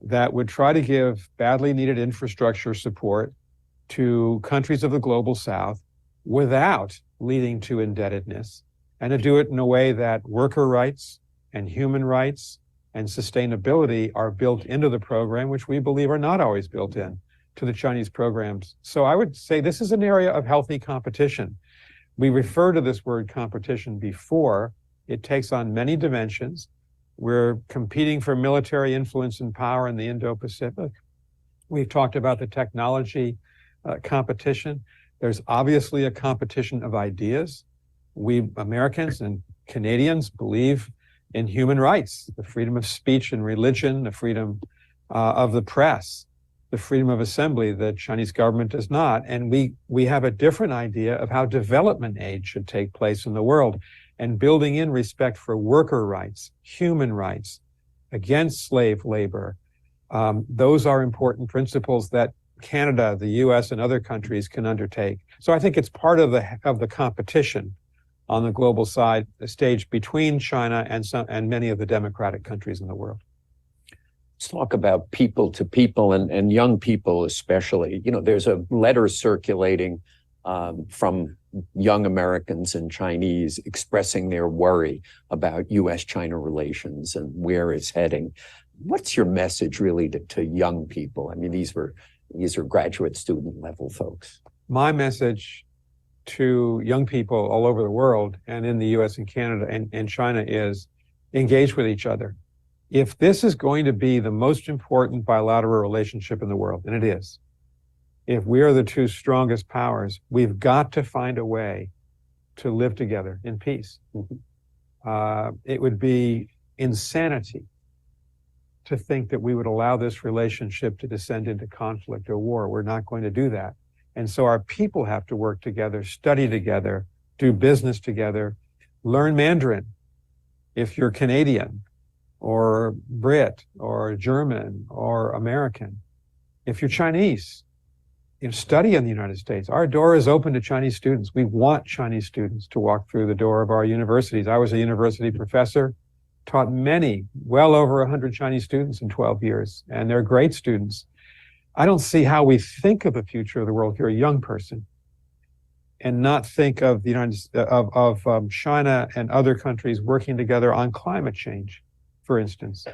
that would try to give badly needed infrastructure support to countries of the global South without leading to indebtedness, and to do it in a way that worker rights and human rights and sustainability are built into the program, which we believe are not always built in to the Chinese programs. So I would say this is an area of healthy competition. We refer to this word competition before. It takes on many dimensions. We're competing for military influence and power in the Indo-Pacific. We've talked about the technology competition. There's obviously a competition of ideas. We Americans and Canadians believe in human rights, the freedom of speech and religion, the freedom of the press, the freedom of assembly. The Chinese government does not. And we have a different idea of how development aid should take place in the world, and building in respect for worker rights, human rights, against slave labor. Those are important principles that Canada, the US, and other countries can undertake. So I think it's part of the competition on the global side, the stage between China and many of the democratic countries in the world. Let's talk about people to people and young people especially. You know, there's a letter circulating from young Americans and Chinese expressing their worry about US-China relations and where it's heading. What's your message really to young people? I mean, these are graduate student level folks. my message to young people all over the world and in the US and Canada and China is engage with each other. If this is going to be the most important bilateral relationship in the world, and it is, if we are the two strongest powers, we've got to find a way to live together in peace. It would be insanity to think that we would allow this relationship to descend into conflict or war. We're not going to do that. And so our people have to work together, study together, do business together, learn Mandarin. If you're Canadian or Brit or German or American, if you're Chinese, study in the United States. Our door is open to Chinese students. We want Chinese students to walk through the door of our universities. I was a university professor, taught many, well over 100 Chinese students in 12 years, and they're great students. I don't see how we think of the future of the world if you're a young person and not think of the China and other countries working together on climate change, for instance,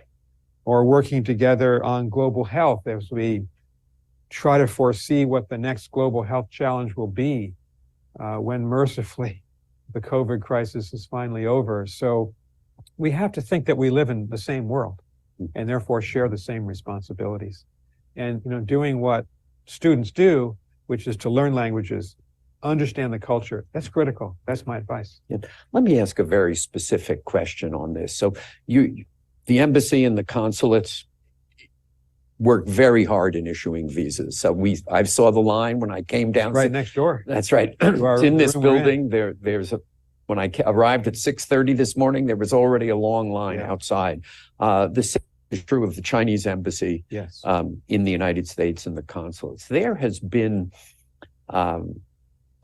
or working together on global health as we try to foresee what the next global health challenge will be when mercifully the COVID crisis is finally over. So we have to think that we live in the same world and therefore share the same responsibilities. And doing what students do, which is to learn languages, understand the culture, that's critical. That's my advice. Yeah. Let me ask a very specific question on this. So the embassy and the consulates work very hard in issuing visas. So I saw the line when I came down. Right next door. That's right. It's in this building. When I arrived at 6:30 this morning, there was already a long line outside. This is true of the Chinese embassy in the United States and the consulates. There has been an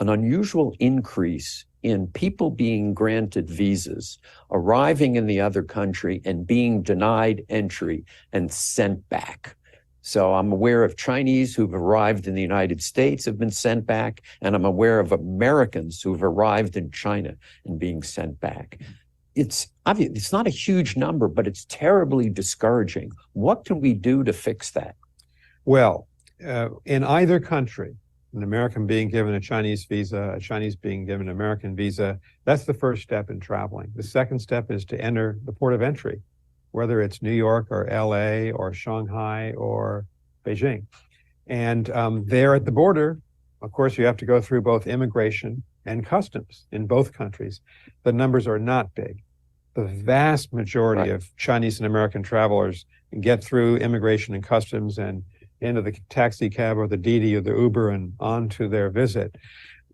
unusual increase in people being granted visas, arriving in the other country and being denied entry and sent back. So I'm aware of Chinese who've arrived in the United States have been sent back, and I'm aware of Americans who've arrived in China and being sent back. It's obvious, it's not a huge number, but it's terribly discouraging. What can we do to fix that? Well, in either country, an American being given a Chinese visa, a Chinese being given an American visa, that's the first step in traveling. The second step is to enter the port of entry, whether it's New York or LA or Shanghai or Beijing. And there at the border, of course, you have to go through both immigration and customs in both countries. The numbers are not big. The vast majority of Chinese and American travelers get through immigration and customs and into the taxi cab or the Didi or the Uber and on to their visit.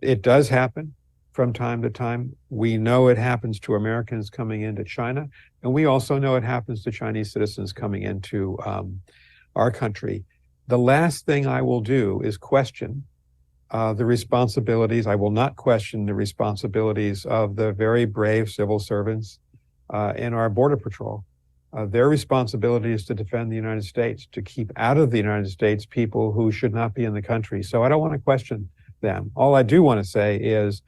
It does happen from time to time. We know it happens to Americans coming into China, and we also know it happens to Chinese citizens coming into our country. The last thing I will do is question the responsibilities. I will not question the responsibilities of the very brave civil servants in our Border Patrol. Their responsibility is to defend the United States, to keep out of the United States people who should not be in the country. So I don't want to question them. All I do want to say is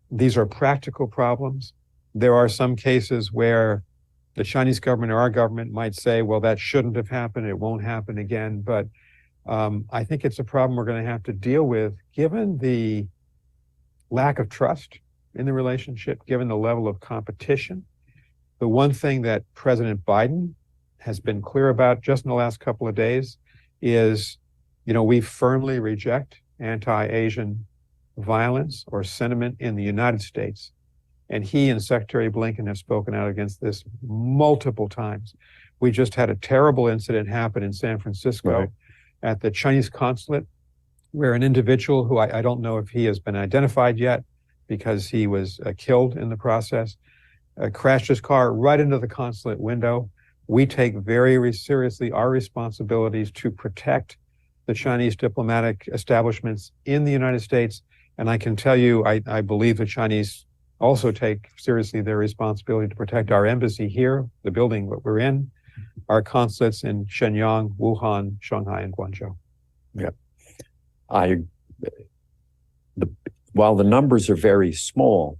these are practical problems. There are some cases where the Chinese government or our government might say, well, that shouldn't have happened. It won't happen again. But I think it's a problem we're going to have to deal with, given the lack of trust in the relationship, given the level of competition. The one thing that President Biden has been clear about just in the last couple of days is, we firmly reject anti-Asian violence or sentiment in the United States. And he and Secretary Blinken have spoken out against this multiple times. We just had a terrible incident happen in San Francisco at the Chinese consulate, where an individual who I don't know if he has been identified yet because he was killed in the process, crashed his car right into the consulate window. We take very seriously our responsibilities to protect the Chinese diplomatic establishments in the United States. And I can tell you, I believe the Chinese also take seriously their responsibility to protect our embassy here, the building that we're in, our consulates in Shenyang, Wuhan, Shanghai, and Guangzhou. Yeah. While the numbers are very small,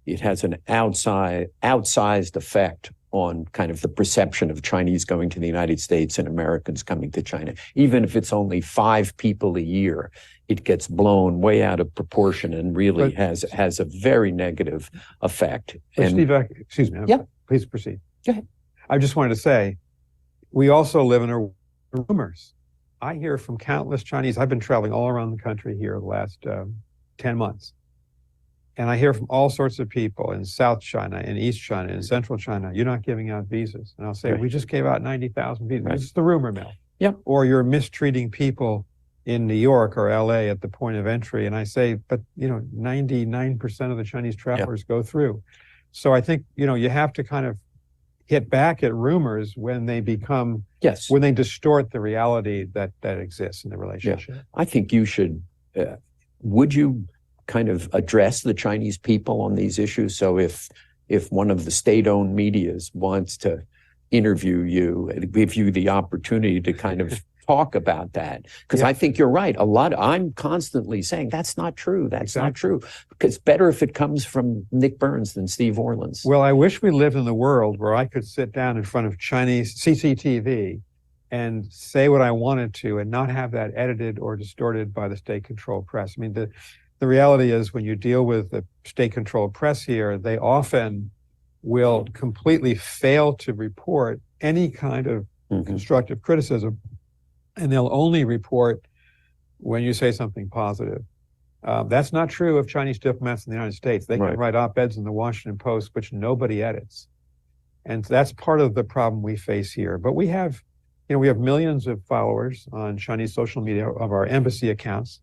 it has an outsized effect on kind of the perception of Chinese going to the United States and Americans coming to China. Even if it's only 5 people a year, it gets blown way out of proportion and really has a very negative effect. And Steve, excuse me. Yeah. Please proceed. Go ahead. I just wanted to say, we also live in a rumors. I hear from countless Chinese. I've been traveling all around the country here the last 10 months. And I hear from all sorts of people in South China, in East China, in Central China, you're not giving out visas. And I'll say, we just gave out 90,000 visas. This is the rumor mill. Yeah. Or you're mistreating people in New York or LA at the point of entry. And I say, but 99% of the Chinese travelers go through. So I think, you have to kind of hit back at rumors when they become, when they distort the reality that exists in the relationship. Yeah. I think you should, would you kind of address the Chinese people on these issues? So if one of the state-owned medias wants to interview you and give you the opportunity to kind of talk about that, because I think you're right. I'm constantly saying that's not true. That's not true. Because it's better if it comes from Nick Burns than Steve Orleans. Well, I wish we lived in the world where I could sit down in front of Chinese CCTV and say what I wanted to and not have that edited or distorted by the state-controlled press. I mean, the reality is when you deal with the state-controlled press here, they often will completely fail to report any kind of constructive criticism, and they'll only report when you say something positive. That's not true of Chinese diplomats in the United States. They can write op-eds in the Washington Post, which nobody edits. And that's part of the problem we face here. But we have millions of followers on Chinese social media of our embassy accounts.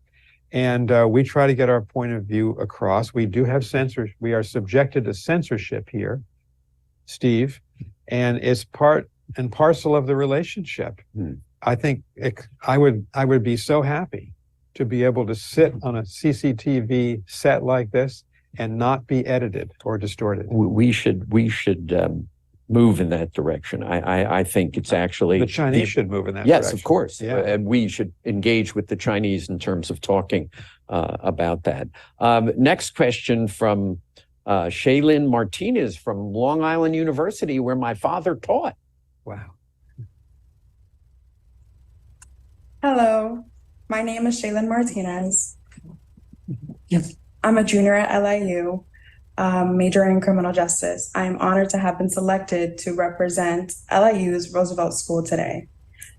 And we try to get our point of view across. We do have censorship. We are subjected to censorship here, Steve, and it's part and parcel of the relationship. I think I would be so happy to be able to sit on a CCTV set like this and not be edited or distorted. We should move in that direction. I think it's actually the Chinese should move in that direction. Yes, of course. And we should engage with the Chinese in terms of talking about that. Next question from Shaylin Martinez from Long Island University, where my father taught. Wow. Hello, my name is Shaylin Martinez. Yes. I'm a junior at LIU. Majoring in criminal justice. I am honored to have been selected to represent LIU's Roosevelt School today.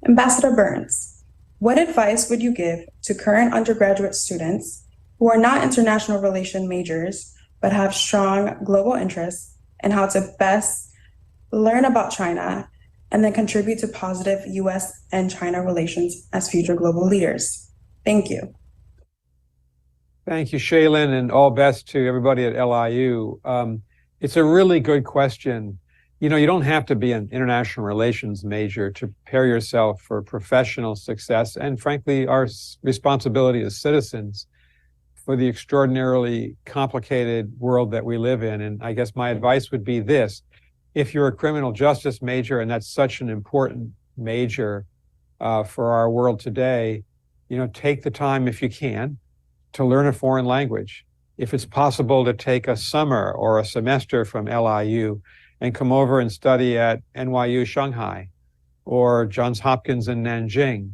Ambassador Burns, what advice would you give to current undergraduate students who are not international relation majors, but have strong global interests and how to best learn about China and then contribute to positive US and China relations as future global leaders? Thank you. Thank you, Shaylin, and all best to everybody at LIU. It's a really good question. You don't have to be an international relations major to prepare yourself for professional success and, frankly, our responsibility as citizens for the extraordinarily complicated world that we live in. And I guess my advice would be this. If you're a criminal justice major, and that's such an important major for our world today, take the time, if you can, to learn a foreign language. If it's possible to take a summer or a semester from LIU and come over and study at NYU Shanghai or Johns Hopkins in Nanjing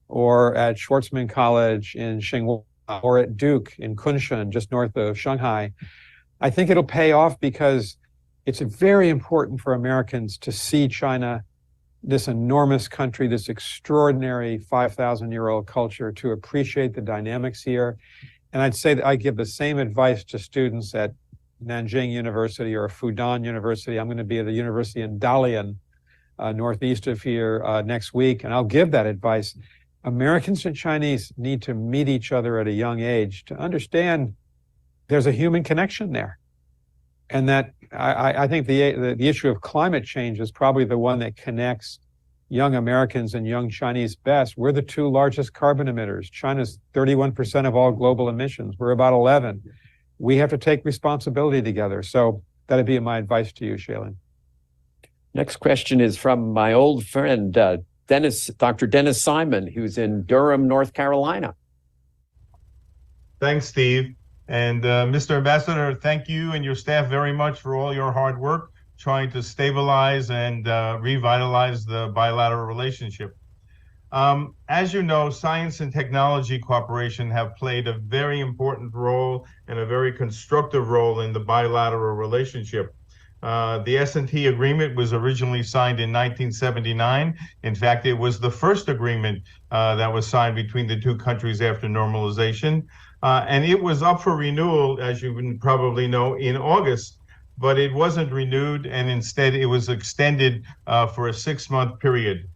or at Schwarzman College in Tsinghua or at Duke in Kunshan, just north of Shanghai, I think it'll pay off because it's very important for Americans to see China, this enormous country, this extraordinary 5,000-year-old culture, to appreciate the dynamics here. And I'd say that I give the same advice to students at Nanjing University or Fudan University. I'm going to be at the university in Dalian, northeast of here next week, and I'll give that advice. Americans and Chinese need to meet each other at a young age to understand there's a human connection there. And that I think the issue of climate change is probably the one that connects young Americans and young Chinese best. We're the 2 largest carbon emitters. China's 31% of all global emissions. We're about 11. We have to take responsibility together. So that'd be my advice to you, Shaylin. Next question is from my old friend, Dr. Dennis Simon, who's in Durham, North Carolina. Thanks, Steve. And Mr. Ambassador, thank you and your staff very much for all your hard work. trying to stabilize and revitalize the bilateral relationship. As you know, science and technology cooperation have played a very important role and a very constructive role in the bilateral relationship. The S&T agreement was originally signed in 1979. In fact, it was the first agreement that was signed between the two countries after normalization. And it was up for renewal, as you probably know, in August, but it wasn't renewed, and instead it was extended for a 6-month period.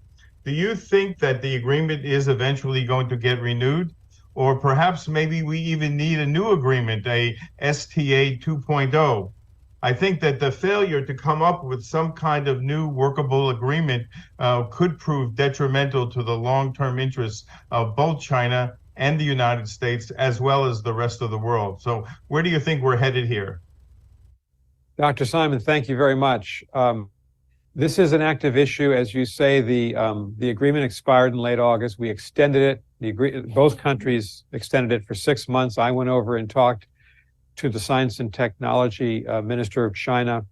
Do you think that the agreement is eventually going to get renewed? Or perhaps maybe we even need a new agreement, a STA 2.0? I think that the failure to come up with some kind of new workable agreement could prove detrimental to the long-term interests of both China and the United States, as well as the rest of the world. So where do you think we're headed here? Dr. Simon, thank you very much. This is an active issue. As you say, the agreement expired in late August. We extended it. Both countries extended it for 6 months. I went over and talked to the Science and Technology Minister of China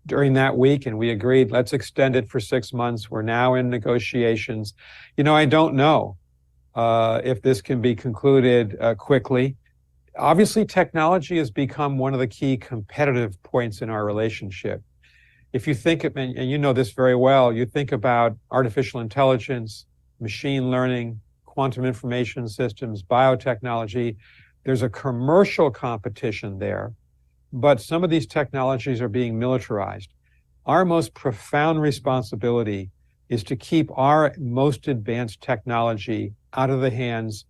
during that week, and we agreed, let's extend it for 6 months. We're now in negotiations. You know, I don't know if this can be concluded quickly. Obviously, technology has become one of the key competitive points in our relationship. If you think, and you know this very well, you think about artificial intelligence, machine learning, quantum information systems, biotechnology, there's a commercial competition there, but some of these technologies are being militarized. Our most profound responsibility is to keep our most advanced technology out of the hands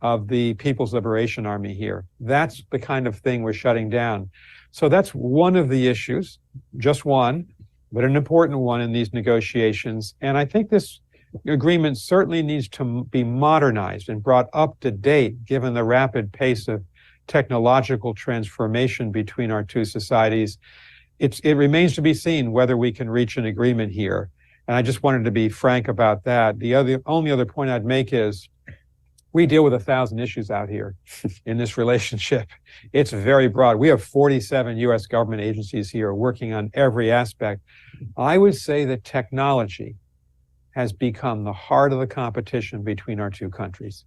of the People's Liberation Army here. That's the kind of thing we're shutting down. So that's one of the issues, just one, but an important one in these negotiations. And I think this agreement certainly needs to be modernized and brought up to date, given the rapid pace of technological transformation between our two societies. It remains to be seen whether we can reach an agreement here. And I just wanted to be frank about that. The only other point I'd make is we deal with 1,000 issues out here in this relationship. It's very broad. We have 47 U.S. government agencies here working on every aspect. I would say that technology has become the heart of the competition between our two countries,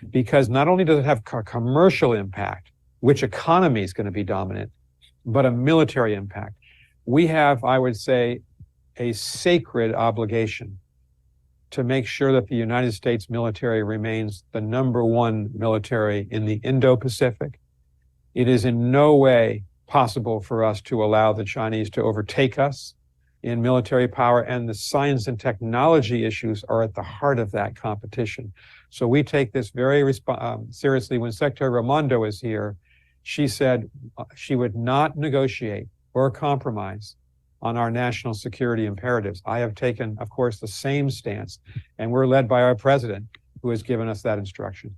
because not only does it have a commercial impact, which economy is going to be dominant, but a military impact. We have, I would say, a sacred obligation to make sure that the United States military remains the #1 military in the Indo-Pacific. It is in no way possible for us to allow the Chinese to overtake us in military power, and the science and technology issues are at the heart of that competition. So we take this very seriously. When Secretary Raimondo was here, she said she would not negotiate or compromise on our national security imperatives. I have taken, of course, the same stance, and we're led by our president, who has given us that instruction.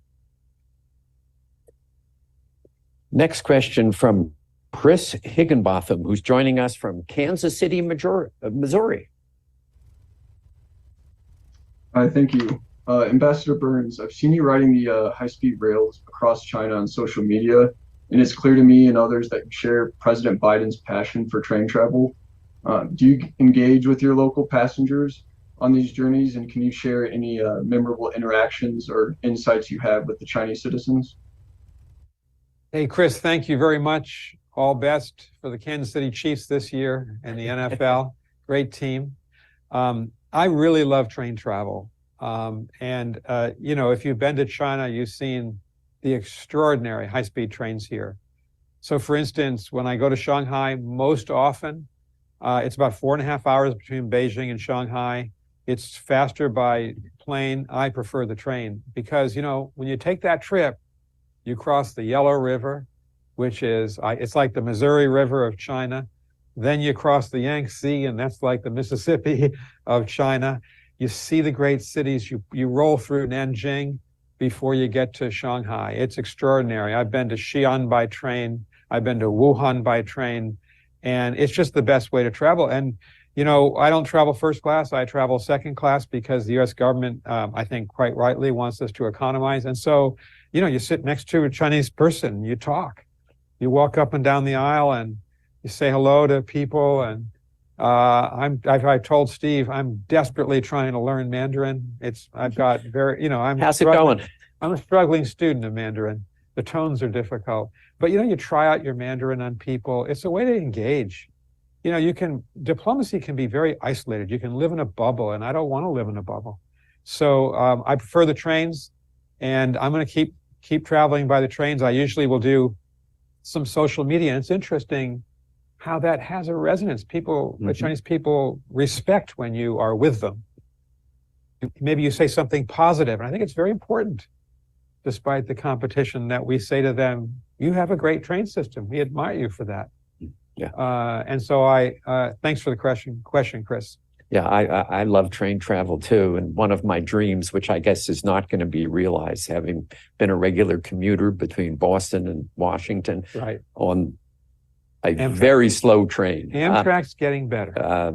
Next question from Chris Higginbotham, who's joining us from Kansas City, Missouri. Thank you. Ambassador Burns, I've seen you riding the high-speed rails across China on social media, and it's clear to me and others that you share President Biden's passion for train travel. Do you engage with your local passengers on these journeys, and can you share any memorable interactions or insights you have with the Chinese citizens? Hey, Chris, thank you very much. All best for the Kansas City Chiefs this year and the NFL. Great team. I really love train travel. You know, if you've been to China, you've seen the extraordinary high-speed trains here. So for instance, when I go to Shanghai, most often, it's about 4.5 hours between Beijing and Shanghai. It's faster by plane. I prefer the train because, you know, when you take that trip, you cross the Yellow River, which is, it's like the Missouri River of China. Then you cross the Yangtze, and that's like the Mississippi of China. You see the great cities. You roll through Nanjing before you get to Shanghai. It's extraordinary. I've been to Xi'an by train. I've been to Wuhan by train. And it's just the best way to travel. And, you know, I don't travel first class. I travel second class because the U.S. government, I think quite rightly, wants us to economize. And so, you know, you sit next to a Chinese person, you talk. You walk up and down the aisle and you say hello to people, and I told Steve, I'm desperately trying to learn Mandarin. I've got How's it going? I'm a struggling student of Mandarin. The tones are difficult, but you try out your Mandarin on people. It's a way to engage. Diplomacy can be very isolated. You can live in a bubble, and I don't want to live in a bubble. So I prefer the trains, and I'm going to keep traveling by the trains. I usually will do some social media, and it's interesting how that has a resonance. The Chinese people respect when you are with them. Maybe you say something positive, and I think it's very important, despite the competition, that we say to them, you have a great train system. We admire you for that. Yeah. And so thanks for the question, Chris. Yeah, I love train travel too. And one of my dreams, which I guess is not going to be realized, having been a regular commuter between Boston and Washington, right, on a very slow train. Amtrak's getting better.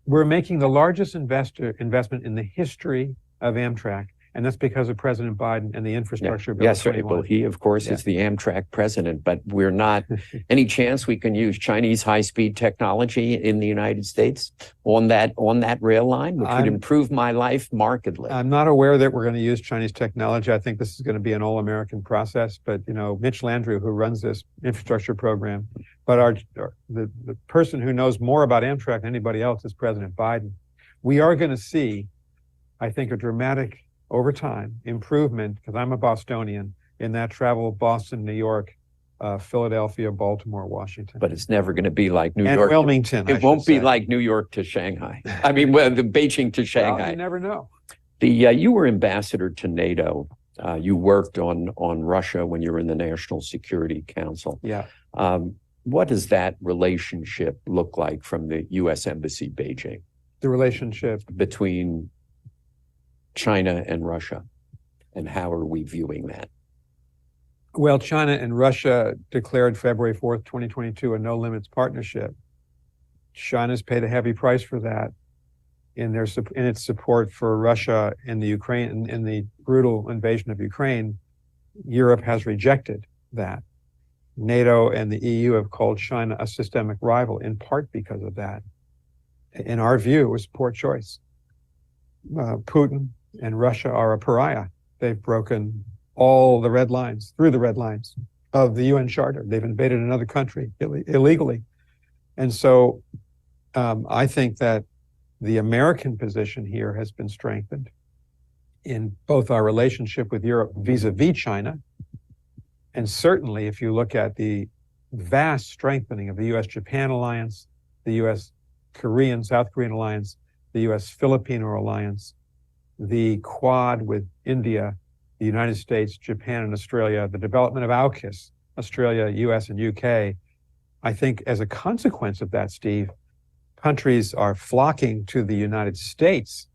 We're making the largest investment in the history of Amtrak, and that's because of President Biden and the infrastructure bill. Yes, well, he, of course, is the Amtrak president, but we're not. Any chance we can use Chinese high-speed technology in the United States on that rail line, which would improve my life markedly? I'm not aware that we're going to use Chinese technology. I think this is going to be an all-American process, but Mitch Landrieu, who runs this infrastructure program, but the person who knows more about Amtrak than anybody else is President Biden. We are going to see, I think, a dramatic, over time, improvement, because I'm a Bostonian, in that travel of Boston, New York, Philadelphia, Baltimore, Washington. But it's never going to be like New York. And Wilmington. It won't be like New York to Shanghai. I mean, the Beijing to Shanghai. Well, you never know. You were ambassador to NATO. You worked on Russia when you were in the National Security Council. Yeah. What does that relationship look like from the U.S. Embassy, Beijing? The relationship between China and Russia, and how are we viewing that? Well, China and Russia declared February 4th, 2022, a no-limits partnership. China's paid a heavy price for that in its support for Russia in the Ukraine, in the brutal invasion of Ukraine. Europe has rejected that. NATO and the EU have called China a systemic rival, in part because of that. In our view, it was poor choice. Putin and Russia are a pariah. They've broken all the red lines, through the red lines of the UN Charter. They've invaded another country illegally. And so I think that the American position here has been strengthened in both our relationship with Europe vis-a-vis China, and certainly if you look at the vast strengthening of the US-Japan alliance, the US-South Korean alliance, the US-Filipino alliance, the Quad with India, the United States, Japan, and Australia, the development of AUKUS, Australia, US, and UK. I think as a consequence of that, Steve, countries are flocking to the United States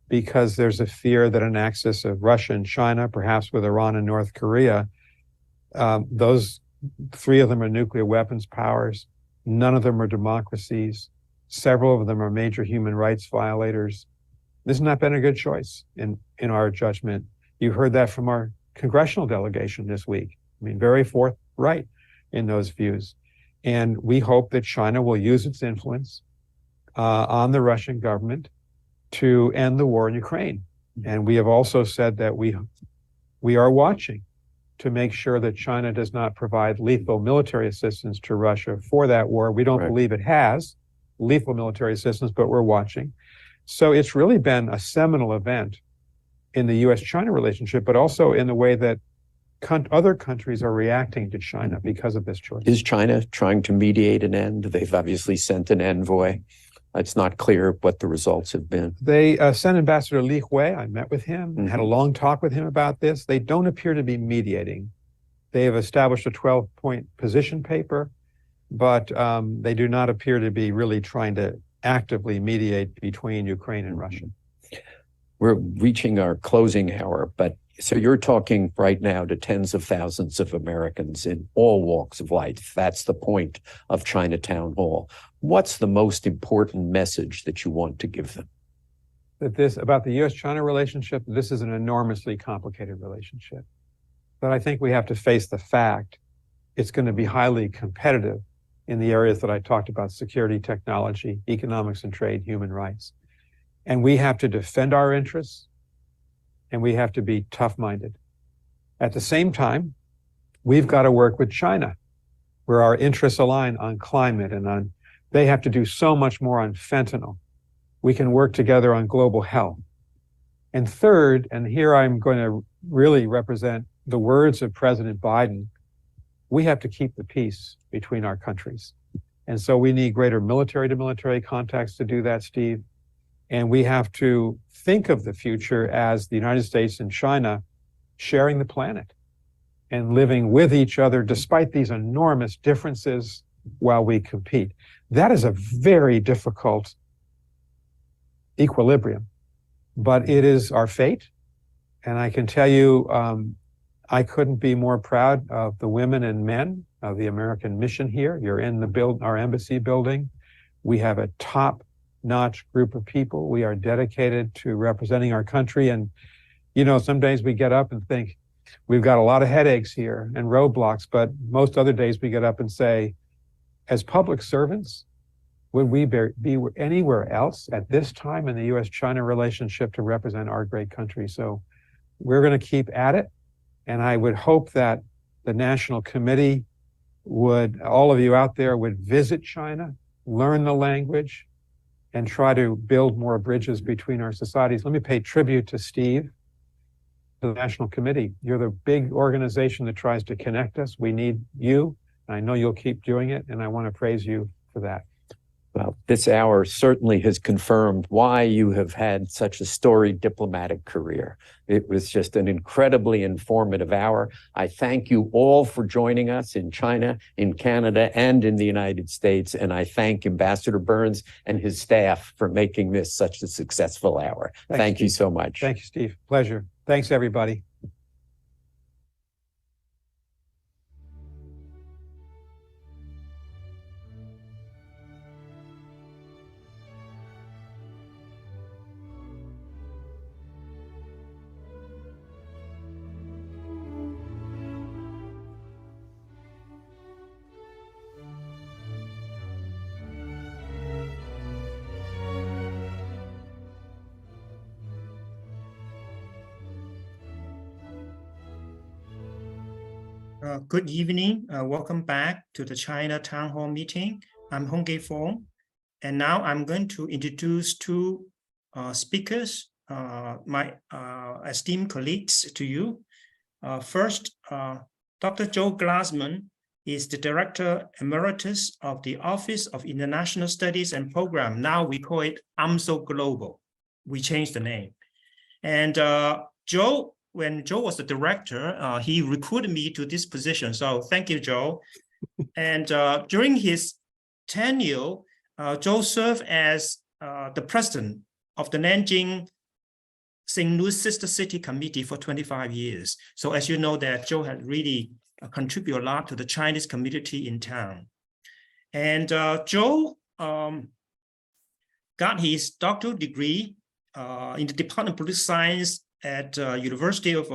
because there's a fear that an axis of Russia and China, perhaps with Iran and North Korea, those three of them are nuclear weapons powers. None of them are democracies. Several of them are major human rights violators. This has not been a good choice in our judgment. You heard that from our congressional delegation this week. I mean, very forthright in those views. And we hope that China will use its influence on the Russian government to end the war in Ukraine. And we have also said that we are watching to make sure that China does not provide lethal military assistance to Russia for that war. We don't believe it has lethal military assistance, but we're watching. So it's really been a seminal event in the US-China relationship, but also in the way that other countries are reacting to China because of this choice. Is China trying to mediate an end? They've obviously sent an envoy. It's not clear what the results have been. They sent Ambassador Li Hui. I met with him, had a long talk with him about this. They don't appear to be mediating. They have established a 12-point position paper, but they do not appear to be really trying to actively mediate between Ukraine and Russia. We're reaching our closing hour, but so you're talking right now to tens of thousands of Americans in all walks of life. That's the point of Chinatown Hall. What's the most important message that you want to give them? That about the US-China relationship, this is an enormously complicated relationship. But I think we have to face the fact it's going to be highly competitive in the areas that I talked about: security, technology, economics and trade, human rights. And we have to defend our interests, and we have to be tough-minded. At the same time, we've got to work with China, where our interests align on climate and on, they have to do so much more on fentanyl. We can work together on global health. And third, and here I'm going to really represent the words of President Biden, we have to keep the peace between our countries. And so we need greater military-to-military contacts to do that, Steve. And we have to think of the future as the United States and China sharing the planet and living with each other despite these enormous differences while we compete. That is a very difficult equilibrium, but it is our fate. And I can tell you, I couldn't be more proud of the women and men of the American mission here. You're in our embassy building. We have a top-notch group of people. We are dedicated to representing our country. And, you know, some days we get up and think, we've got a lot of headaches here and roadblocks, but most other days we get up and say, as public servants, would we be anywhere else at this time in the U.S.-China relationship to represent our great country? So we're going to keep at it. And I would hope that the National Committee would, all of you out there, would visit China, learn the language, and try to build more bridges between our societies. Let me pay tribute to Steve, the National Committee. You're the big organization that tries to connect us. We need you. I know you'll keep doing it, and I want to praise you for that. Well, this hour certainly has confirmed why you have had such a storied diplomatic career. It was just an incredibly informative hour. I thank you all for joining us in China, in Canada, and in the United States. And I thank Ambassador Burns and his staff for making this such a successful hour. Thank you so much. Thank you, Steve. Pleasure. Thanks, everybody. Good evening. Welcome back to the China Town Hall meeting. I'm Gay Fung, and now I'm going to introduce two speakers, my esteemed colleagues to you. First, Dr. Joe Glassman is the Director Emeritus of the Office of International Studies and Program. Now we call it UMSL Global. We changed the name. And Joe, when Joe was the director, he recruited me to this position. So thank you, Joe. And during his tenure, Joe served as the president of the Nanjing St. Louis Sister City Committee for 25 years. So as you know, that Joe had really contributed a lot to the Chinese community in town. And Joe got his doctoral degree in the Department of Political Science at University of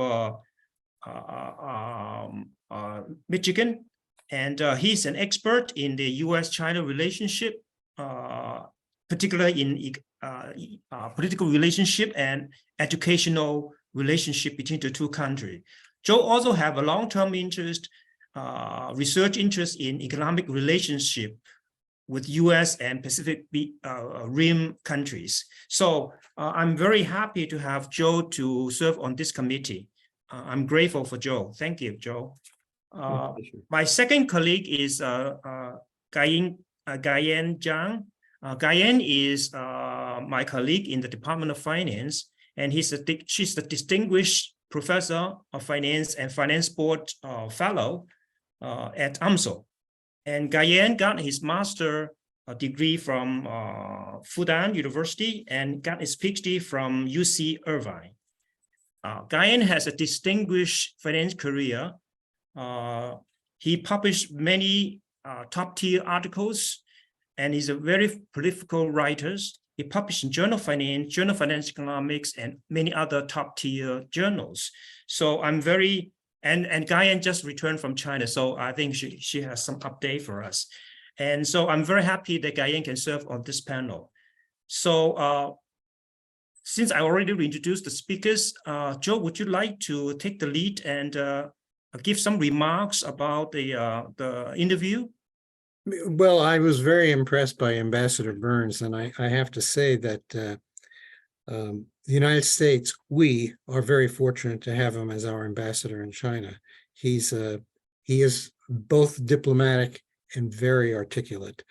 Michigan, and he's an expert in the U.S.-China relationship, particularly in political relationship and educational relationship between the two countries. Joe also have a long-term interest, research interest in economic relationship with U.S. and Pacific Rim countries. So I'm very happy to have Joe to serve on this committee. I'm grateful for Joe. Thank you, Joe. My second colleague is Gayan Zhang. Gayan is my colleague in the Department of Finance, and she's the Distinguished Professor of Finance and Finance Board Fellow at UMSL. And Gayan got his master degree from Fudan University and got his PhD from UC Irvine. Gayan has a distinguished finance career. He published many top-tier articles, and he's a very prolific writer. He published in Journal of Finance, Journal of Finance Economics, and many other top-tier journals. So I'm very, and Gayan just returned from China, so I think she has some update for us. And so I'm very happy that Gayen can serve on this panel. So since I already introduced the speakers, Joe, would you like to take the lead and give some remarks about the interview? Well, I was very impressed by Ambassador Burns, and I have to say that the United States, we are very fortunate to have him as our ambassador in China. He is both diplomatic and very articulate,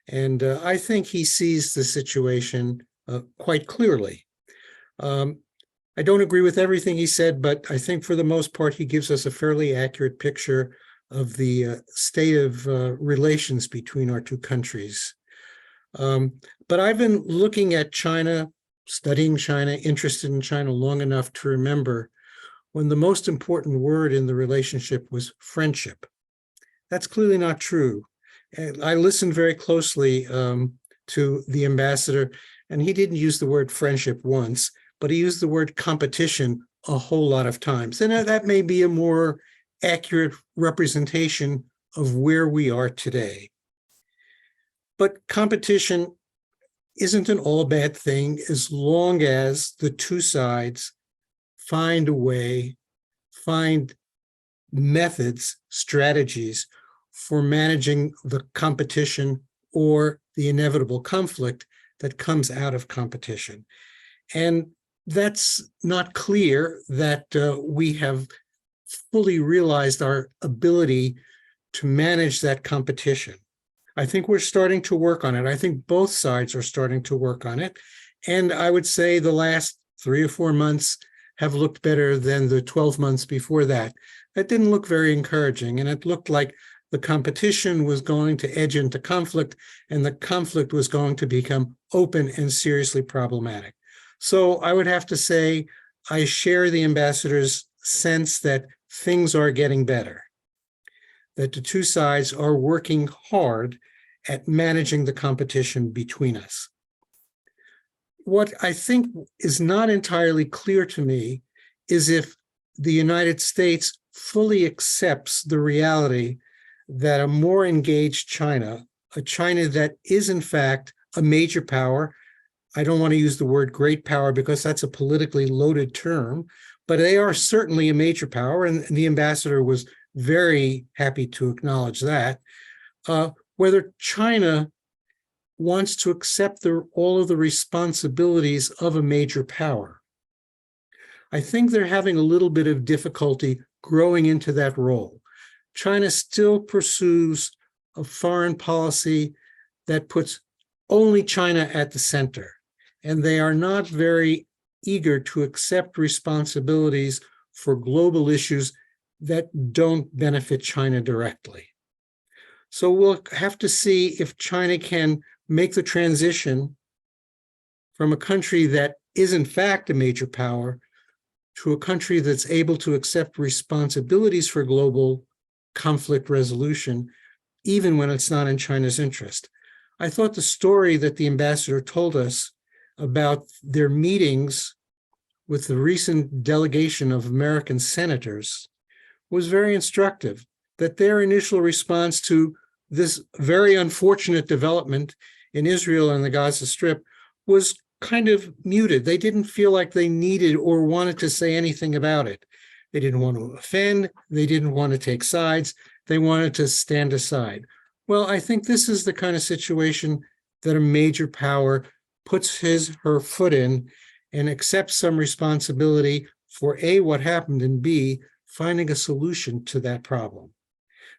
and I think he sees the situation quite clearly. I don't agree with everything he said, but I think for the most part, he gives us a fairly accurate picture of the state of relations between our two countries. But I've been looking at China, studying China, interested in China long enough to remember when the most important word in the relationship was friendship. That's clearly not true. And I listened very closely to the ambassador, and he didn't use the word friendship once, but he used the word competition a whole lot of times. And that may be a more accurate representation of where we are today. But competition isn't an all bad thing as long as the two sides find a way, find methods, strategies for managing the competition or the inevitable conflict that comes out of competition. And that's not clear that we have fully realized our ability to manage that competition. I think we're starting to work on it. I think both sides are starting to work on it. And I would say the last 3 or 4 months have looked better than the 12 months before that. That didn't look very encouraging. And it looked like the competition was going to edge into conflict, and the conflict was going to become open and seriously problematic. So I would have to say I share the ambassador's sense that things are getting better, that the two sides are working hard at managing the competition between us. What I think is not entirely clear to me is if the United States fully accepts the reality that a more engaged China, a China that is in fact a major power, I don't want to use the word great power because that's a politically loaded term, but they are certainly a major power, and the ambassador was very happy to acknowledge that. Whether China wants to accept all of the responsibilities of a major power. I think they're having a little bit of difficulty growing into that role. China still pursues a foreign policy that puts only China at the center, and they are not very eager to accept responsibilities for global issues that don't benefit China directly. So we'll have to see if China can make the transition from a country that is in fact a major power to a country that's able to accept responsibilities for global conflict resolution, even when it's not in China's interest. I thought the story that the ambassador told us about their meetings with the recent delegation of American senators was very instructive, that their initial response to this very unfortunate development in Israel and the Gaza Strip was kind of muted. They didn't feel like they needed or wanted to say anything about it. They didn't want to offend. They didn't want to take sides. They wanted to stand aside. Well, I think this is the kind of situation that a major power puts her foot in and accepts some responsibility for A, what happened, and B, finding a solution to that problem.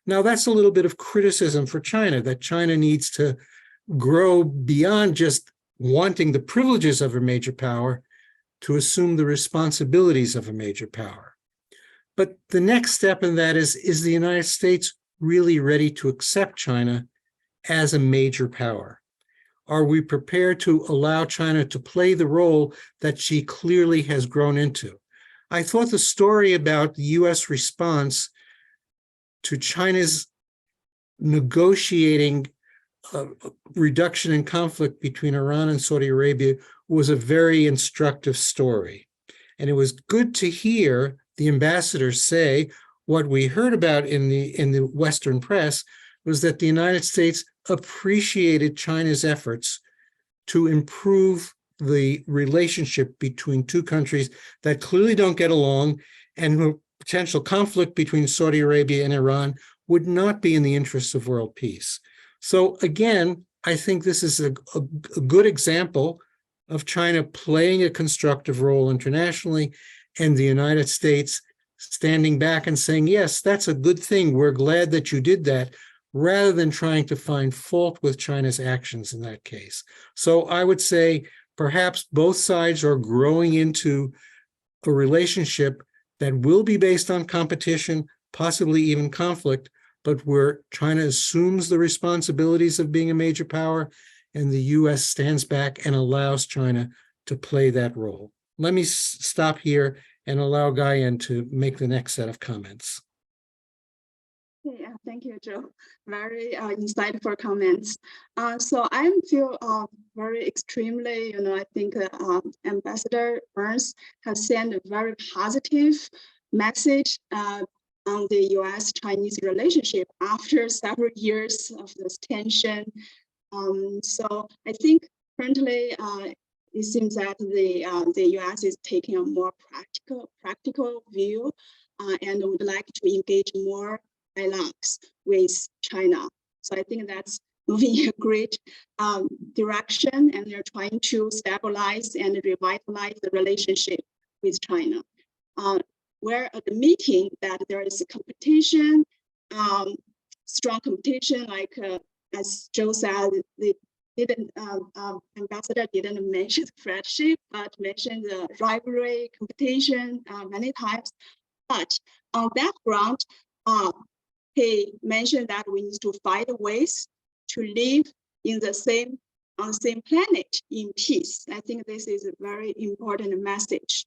Now, that's a little bit of criticism for China, that China needs to grow beyond just wanting the privileges of a major power to assume the responsibilities of a major power. But the next step in that is the United States really ready to accept China as a major power? Are we prepared to allow China to play the role that she clearly has grown into? I thought the story about the U.S. response to China's negotiating a reduction in conflict between Iran and Saudi Arabia was a very instructive story. And it was good to hear the ambassador say what we heard about in the Western press, was that the United States appreciated China's efforts to improve the relationship between two countries that clearly don't get along, and who potential conflict between Saudi Arabia and Iran would not be in the interests of world peace. So again, I think this is a good example of China playing a constructive role internationally, and the United States standing back and saying, yes, that's a good thing. We're glad that you did that, rather than trying to find fault with China's actions in that case. So I would say perhaps both sides are growing into a relationship that will be based on competition, possibly even conflict, but where China assumes the responsibilities of being a major power, and the US stands back and allows China to play that role. Let me stop here and allow Guyan to make the next set of comments. Yeah, thank you, Joe. Very insightful comments. So I feel very extremely, I think Ambassador Burns has sent a very positive message on the U.S.-Chinese relationship after several years of this tension. So I think currently it seems that the U.S. is taking a more practical view and would like to engage more dialogues with China. So I think that's moving in a great direction, and they're trying to stabilize and revitalize the relationship with China. Where at the meeting that there is a competition, strong competition, like as Joe said, they didn't, Ambassador didn't mention friendship, but mentioned the rivalry, competition many times. But on that ground, he mentioned that we need to find ways to live in the same on the same planet in peace. I think this is a very important message.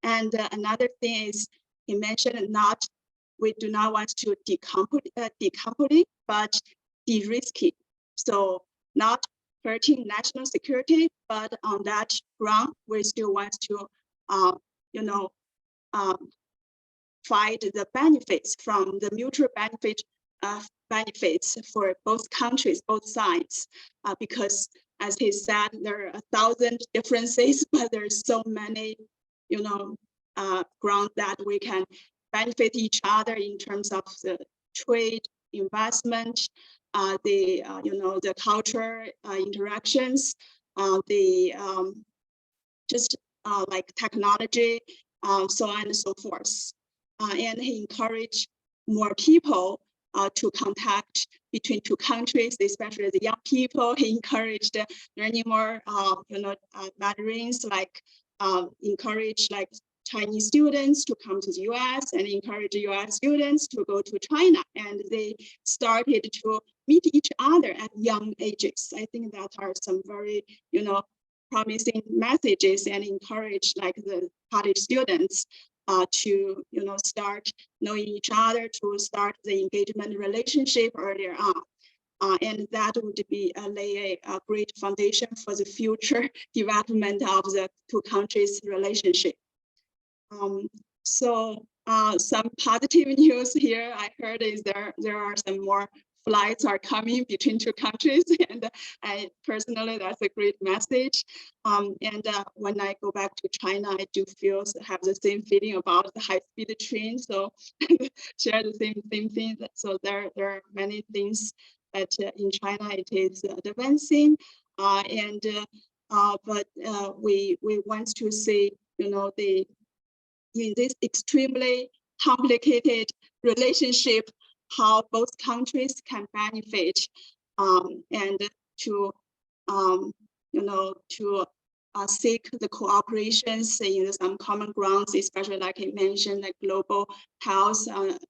And another thing is he mentioned we do not want to decoupling, but de-risking. So not hurting national security, but on that ground, we still want to, find the benefits from the mutual benefits for both countries, both sides, because as he said, there are 1,000 differences, but there's so many, ground that we can benefit each other in terms of the trade, investment, the culture interactions, like technology, so on and so forth. And he encouraged more people to contact between two countries, especially the young people. He encouraged learning more, Mandarins, like encourage like Chinese students to come to the US and encourage US students to go to China. And they started to meet each other at young ages. I think that are some very, promising messages, and encourage like the college students to start knowing each other, to start the engagement relationship earlier on. And that would be lay a great foundation for the future development of the two countries' relationship. So some positive news here I heard is there are some more flights are coming between two countries, and I personally, that's a great message. And when I go back to China, I do have the same feeling about the high-speed train. So share the same thing. So there are many things that in China it is advancing, but we want to see, in this extremely complicated relationship, how both countries can benefit, and to seek the cooperations in some common grounds, especially like I mentioned, like global health,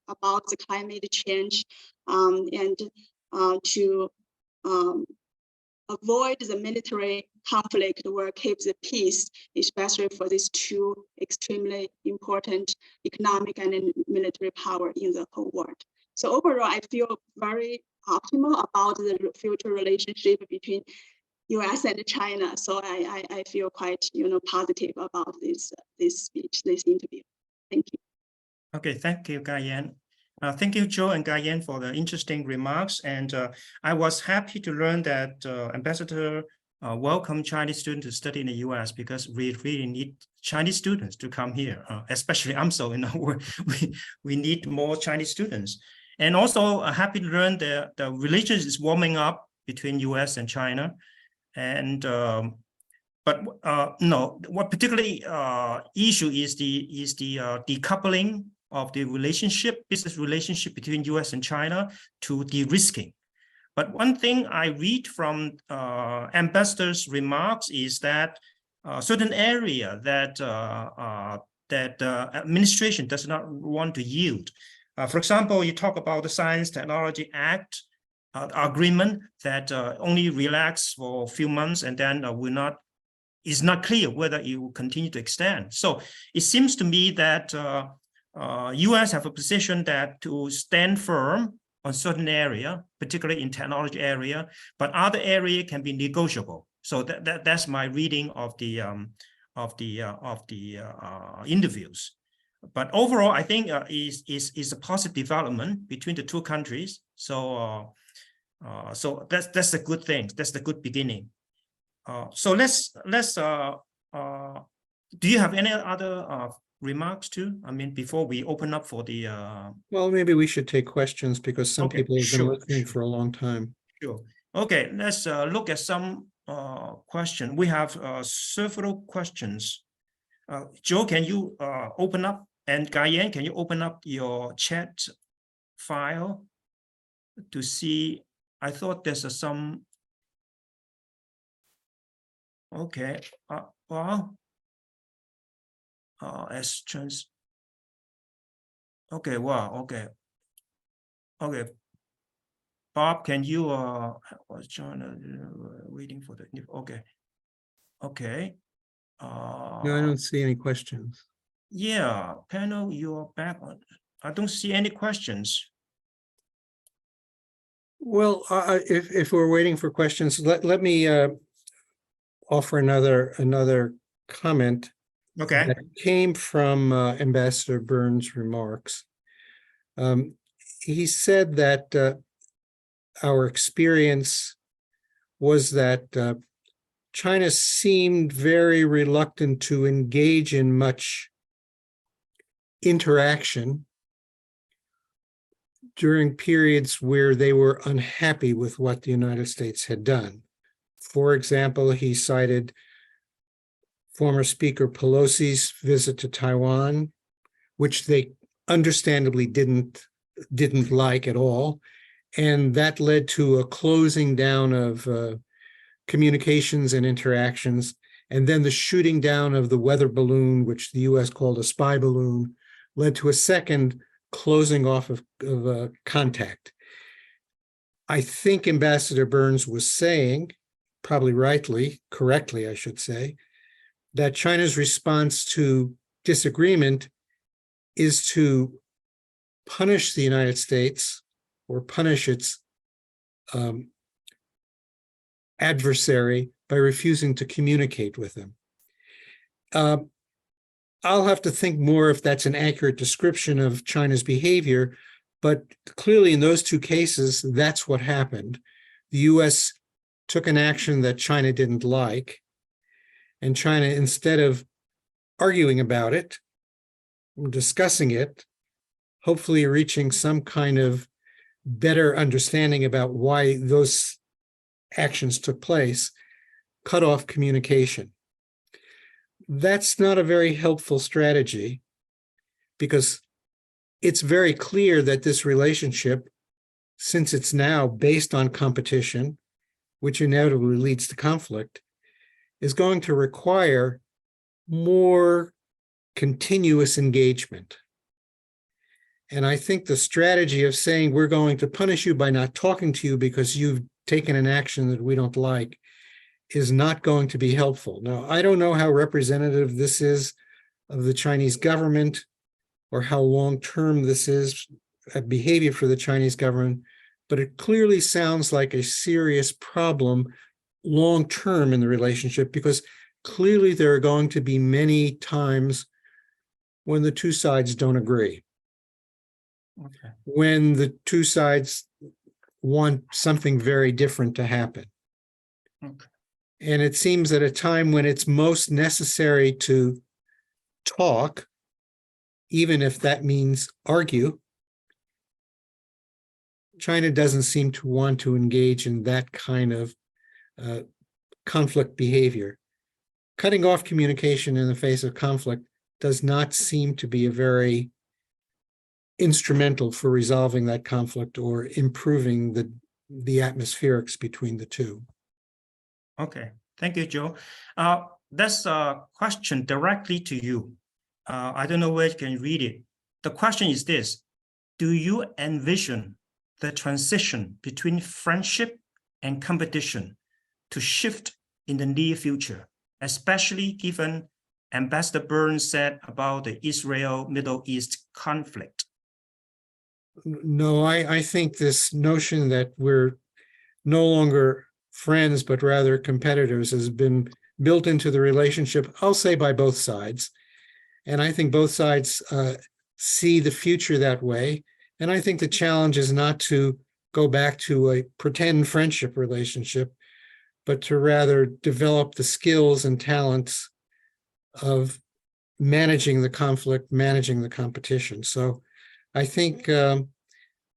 about the climate change, and to avoid the military conflict or keep the peace, especially for these two extremely important economic and military power in the whole world. So overall, I feel very optimal about the future relationship between US and China. So I feel quite positive about this speech, this interview. Thank you. Okay, thank you, Guyan. Thank you, Joe and Guyan, for the interesting remarks. And I was happy to learn that Ambassador welcomed Chinese students to study in the US because we really need Chinese students to come here, especially UMSL. We need more Chinese students. And also happy to learn that the relations is warming up between US and China. And but no, what particularly issue is the decoupling of the business relationship between US and China to de-risking. But one thing I read from ambassador's remarks is that certain area that administration does not want to yield. For example, you talk about the Science Technology Act agreement that only relax for a few months and then it's not clear whether it will continue to extend. So it seems to me that US have a position that to stand firm on certain area, particularly in technology area, but other area can be negotiable. So that's my reading of the interviews. But overall, I think is a positive development between the two countries. So so that's a good thing. That's the good beginning. So let's do you have any other remarks too? I mean, before we open up for the Well, maybe we should take questions because some people have been listening for a long time. Sure. Okay, let's look at some question. We have several questions. Joe, can you open up, and Guyan, can you open up your chat file to see? I thought there's some. Okay. Well, as trans. Okay. Wow. Okay. Okay. Bob, can you? Was John waiting for the? Okay. Okay. No, I don't see any questions. Yeah, panel, you're back on. I don't see any questions. Well, if we're waiting for questions, let me offer another comment. Okay. That came from Ambassador Burns' remarks. He said that our experience was that China seemed very reluctant to engage in much interaction during periods where they were unhappy with what the United States had done. For example, he cited former Speaker Pelosi's visit to Taiwan, which they understandably didn't like at all. And that led to a closing down of communications and interactions. And then the shooting down of the weather balloon, which the US called a spy balloon, led to a second closing off of contact. I think Ambassador Burns was saying, probably rightly, correctly, I should say, that China's response to disagreement is to punish the United States or punish its adversary by refusing to communicate with them. I'll have to think more if that's an accurate description of China's behavior, but clearly in those two cases, that's what happened. The US took an action that China didn't like, and China, instead of arguing about it, discussing it, hopefully reaching some kind of better understanding about why those actions took place, cut off communication. That's not a very helpful strategy because it's very clear that this relationship, since it's now based on competition, which inevitably leads to conflict, is going to require more continuous engagement. And I think the strategy of saying we're going to punish you by not talking to you because you've taken an action that we don't like is not going to be helpful. Now, I don't know how representative this is of the Chinese government or how long-term this is a behavior for the Chinese government, but it clearly sounds like a serious problem long-term in the relationship, because clearly there are going to be many times when the two sides don't agree. Okay. when the two sides want something very different to happen. Okay. And it seems at a time when it's most necessary to talk, even if that means argue, China doesn't seem to want to engage in that kind of conflict behavior. Cutting off communication in the face of conflict does not seem to be a very instrumental for resolving that conflict or improving the atmospherics between the two. Okay, thank you, Joe. That's a question directly to you. I don't know where you can read it. The question is this: do you envision the transition between friendship and competition to shift in the near future, especially given Ambassador Burns said about the Israel-Middle East conflict? No, I think this notion that we're no longer friends, but rather competitors has been built into the relationship, I'll say, by both sides. And I think both sides see the future that way. And I think the challenge is not to go back to a pretend friendship relationship, but to rather develop the skills and talents of managing the conflict, managing the competition. So I think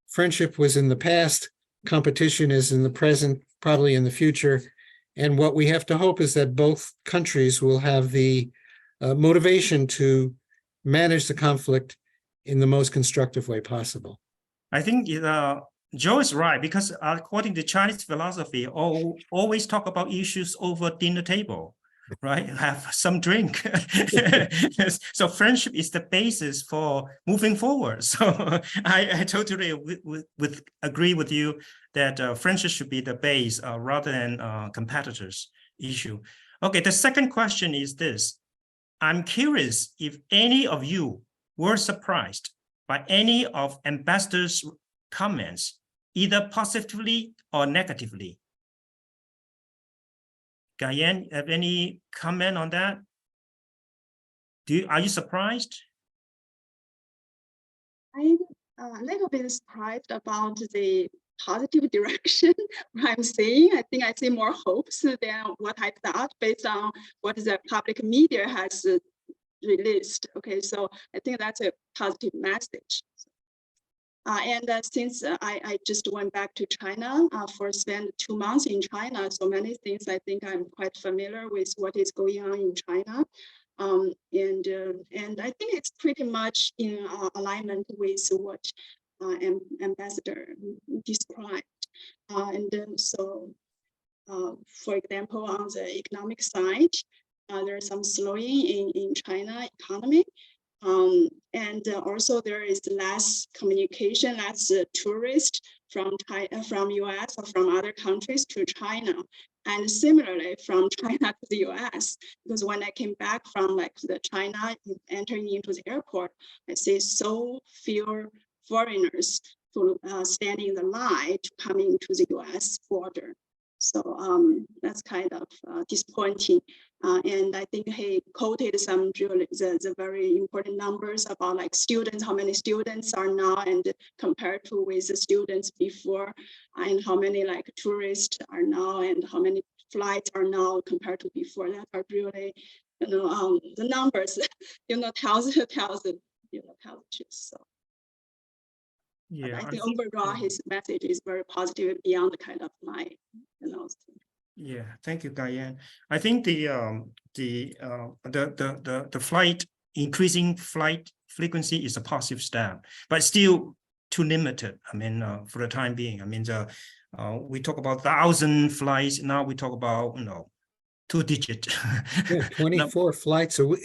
friendship was in the past, competition is in the present, probably in the future. And what we have to hope is that both countries will have the motivation to manage the conflict in the most constructive way possible. I think Joe is right, because according to Chinese philosophy, always talk about issues over dinner table, right? Have some drink. So friendship is the basis for moving forward. So I totally agree with you that friendship should be the base rather than competitors issue. Okay, the second question is this. I'm curious if any of you were surprised by any of ambassadors' comments, either positively or negatively. Gayen, have any comment on that? Are you surprised? I'm a little bit surprised about the positive direction I'm seeing. I think I see more hopes than what I thought based on what the public media has released. Okay, so I think that's a positive message. Since I just went back to China for spend 2 months in China, so many things I think I'm quite familiar with what is going on in China. And I think it's pretty much in alignment with what Ambassador described. For example, on the economic side, there's some slowing in China economy. Also there is less communication, less tourists from US or from other countries to China. And similarly from China to the US, because when I came back from the China entering into the airport, I see so few foreigners standing in the line to come into the US border. So that's kind of disappointing. And I think he quoted some the very important numbers about students, how many students are now and compared to with the students before, and how many tourists are now and how many flights are now compared to before. That are really, the numbers, tells the truth. So. Yeah, I think overall his message is very positive beyond kind of my, Yeah, thank you, Gayen. I think the increasing flight frequency is a positive step, but still too limited. I mean, for the time being. I mean, we talk about 1,000 flights. Now we talk about 2-digit. Yeah, 24 flights a week.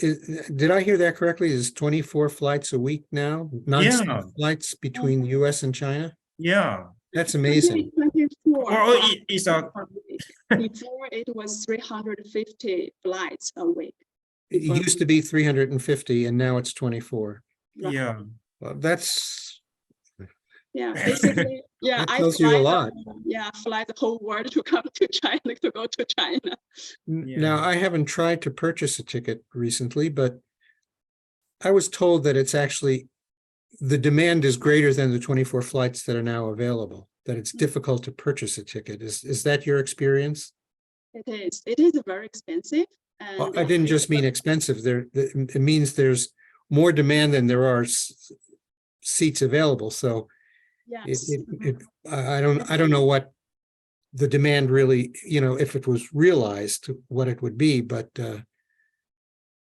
Did I hear that correctly? Is 24 flights a week now? Non-stop flights between the US and China? Yeah. That's amazing. 24. Well, it's before it was 350 flights a week. It used to be 350 and now it's 24. Right. Yeah. Well, that's basically, that tells you a lot. Fly the whole world to come to China, to go to China. Now, I haven't tried to purchase a ticket recently, but I was told that it's actually the demand is greater than the 24 flights that are now available, that it's difficult to purchase a ticket. Is that your experience? It is. It is very expensive. Well, And I didn't just mean expensive. It means there's more demand than there are seats available. So yes. I don't know what the demand really, if it was realized, what it would be, but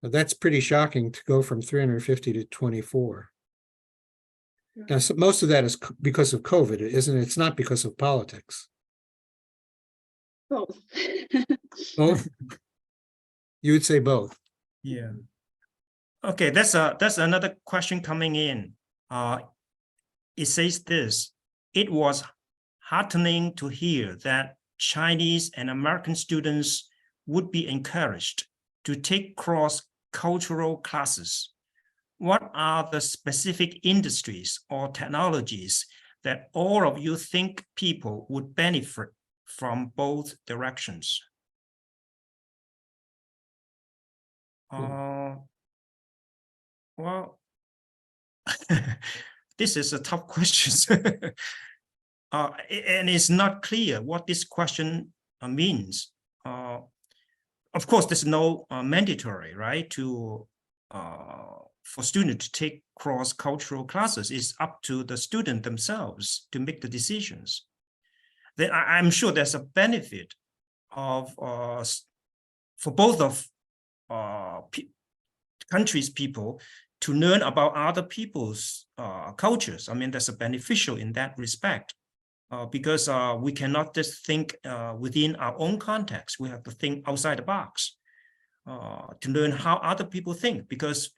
that's pretty shocking to go from 350 to 24. Now, so most of that is because of COVID, isn't it? It's not because of politics. Both. Both? You would say both. Yeah. Okay, that's another question coming in. It says this: it was heartening to hear that Chinese and American students would be encouraged to take cross-cultural classes. What are the specific industries or technologies that all of you think people would benefit from both directions? Well, this is a tough question. And it's not clear what this question means. Of course, there's no mandatory, right, for students to take cross-cultural classes. It's up to the student themselves to make the decisions. Then I'm sure there's a benefit of for both of countries' people to learn about other people's cultures. I mean, that's a beneficial in that respect, because we cannot just think within our own context. We have to think outside the box to learn how other people think, because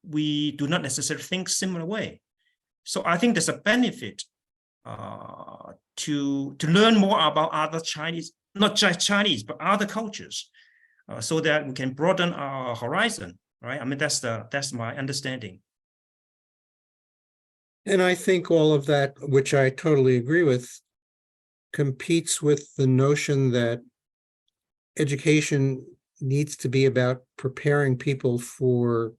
we do not necessarily think similar way. So I think there's a benefit to learn more about other Chinese, not just Chinese, but other cultures, so that we can broaden our horizon, right? I mean, that's my understanding. And I think all of that, which I totally agree with, competes with the notion that education needs to be about preparing people for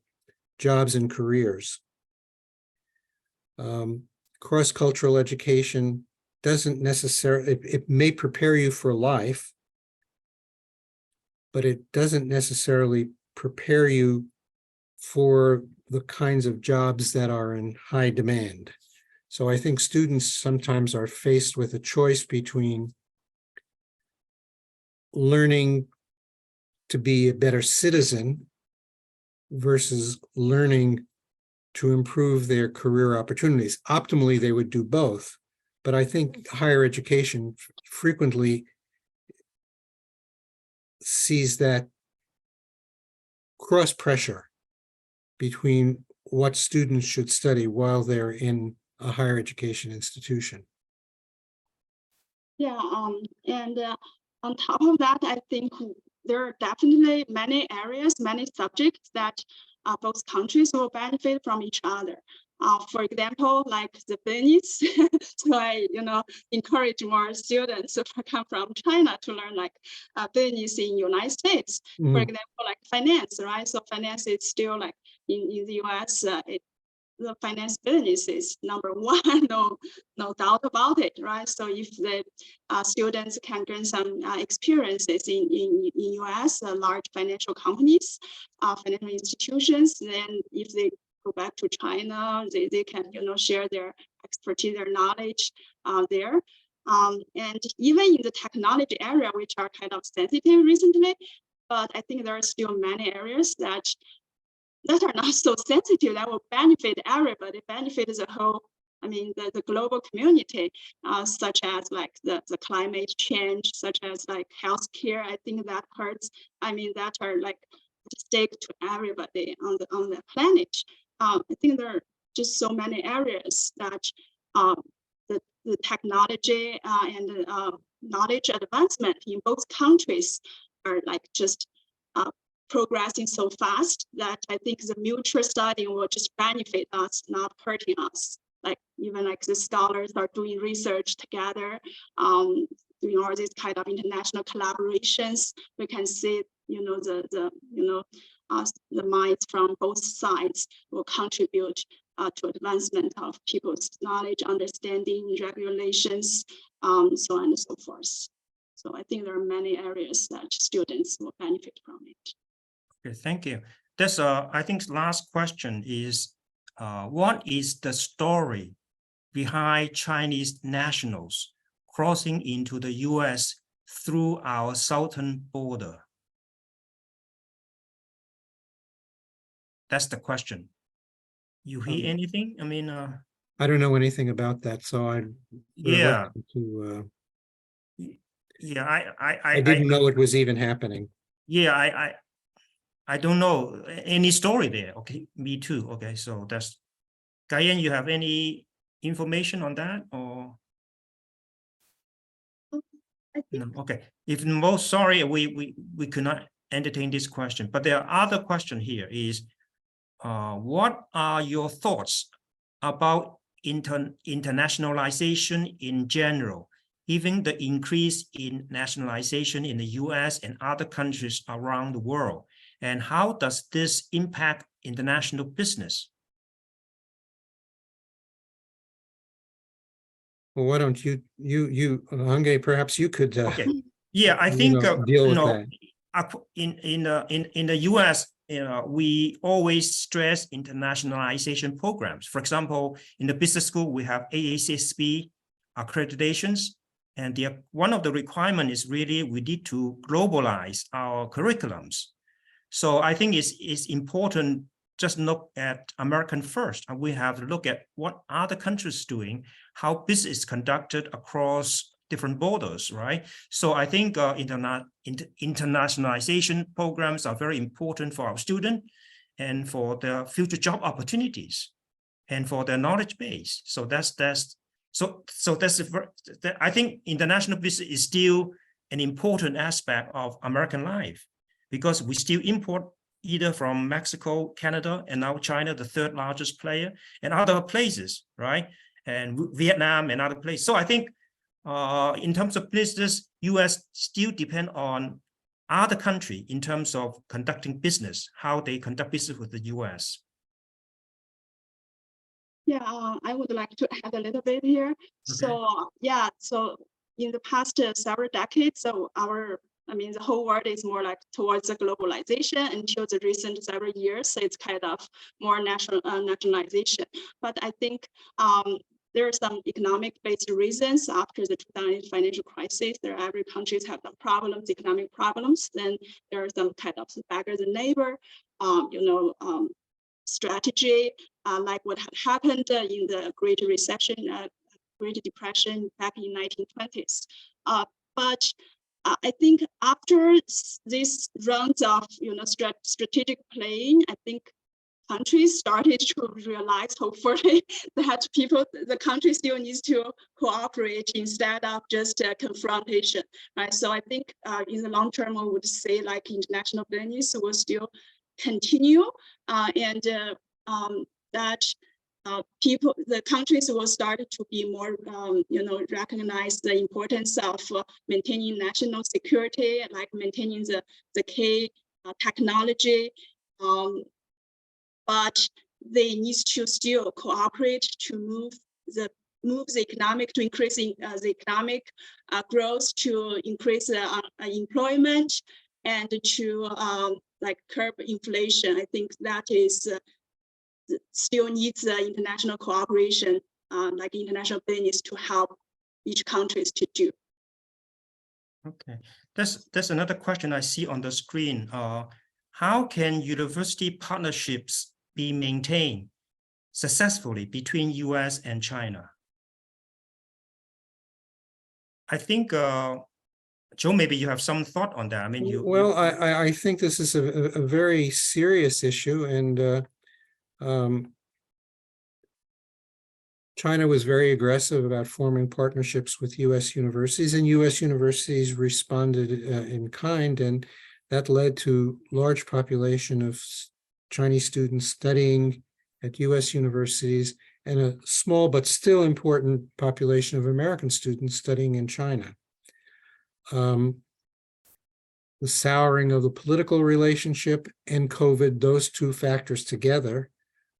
jobs and careers. Cross-cultural education doesn't necessarily, it may prepare you for life, but it doesn't necessarily prepare you for the kinds of jobs that are in high demand. So I think students sometimes are faced with a choice between learning to be a better citizen versus learning to improve their career opportunities. Optimally, they would do both, but I think higher education frequently sees that cross pressure between what students should study while they're in a higher education institution. Yeah, and on top of that, I think there are definitely many areas, many subjects that both countries will benefit from each other. For example, like the business, so I, encourage more students to come from China to learn like business in United States. Mm-hmm. For example, like finance, right? So finance is still like in the US, the finance business is number one, no doubt about it, right? So if the students can gain some experiences in US, large financial companies, financial institutions, then if they go back to China, they can, share their expertise, their knowledge there. And even in the technology area, which are kind of sensitive recently, but I think there are still many areas that are not so sensitive that will benefit everybody, benefit the whole, the global community, such as like the climate change, such as like healthcare. I think that hurts. That are like stake to everybody on the planet. I think there are just so many areas that the technology and the knowledge advancement in both countries are like just progressing so fast that I think the mutual study will just benefit us, not hurting us. Like even like the scholars are doing research together, doing all these kind of international collaborations. We can see, the minds from both sides will contribute to advancement of people's knowledge, understanding, regulations, so on and so forth. So I think there are many areas that students will benefit from it. Okay, thank you. That's I think last question is, what is the story behind Chinese nationals crossing into the US through our southern border? That's the question. You hear anything? I mean, I don't know anything about that, so I yeah, to yeah, I didn't know it was even happening. Yeah, I don't know any story there. Okay, me too. Okay, so that's Gayan, you have any information on that or? No, okay. If most sorry, we could not entertain this question, but there are other question here is, what are your thoughts about internationalization in general, even the increase in nationalization in the US and other countries around the world? And how does this impact international business? Well, why don't you Hungay, perhaps you could Okay. Yeah, I think deal with that. In the US, we always stress internationalization programs. For example, in the business school, we have AACSB accreditations, and one of the requirements is really we need to globalize our curriculums. So I think it's important just look at American first, and we have to look at what other countries doing, how business is conducted across different borders, right? So I think internationalization programs are very important for our students and for their future job opportunities and for their knowledge base. So I think international business is still an important aspect of American life, because we still import either from Mexico, Canada, and now China, the third largest player, and other places, right? And Vietnam and other places. So I think in terms of business, US still depend on other countries in terms of conducting business, how they conduct business with the US. Yeah, I would like to add a little bit here. Okay. So yeah, so in the past several decades, so the whole world is more like towards the globalization until the recent several years. So it's kind of more nationalization. But I think there are some economic-based reasons after the 2008 financial crisis. Every countries have some problems, economic problems. Then there are some kind of beggar the neighbor, strategy, like what had happened in the Great Recession, Great Depression back in 1920s. But I think after this round of strategic playing, I think countries started to realize, hopefully, that the country still needs to cooperate instead of just confrontation, right? So I think in the long term, I would say like international business will still continue, and that the countries will start to be more, recognize the importance of maintaining national security, like maintaining the K technology, but they need to still cooperate to move the economic, to increase the economic growth, to increase the employment, and to curb inflation. I think that is still needs international cooperation, like international business, to help each countries to do. Okay, that's another question I see on the screen. How can university partnerships be maintained successfully between US and China? I think, Joe, maybe you have some thought on that. I mean, I think this is a very serious issue, and China was very aggressive about forming partnerships with US universities, and US universities responded in kind, and that led to large population of Chinese students studying at US universities and a small but still important population of American students studying in China. The souring of the political relationship and COVID, those two factors together,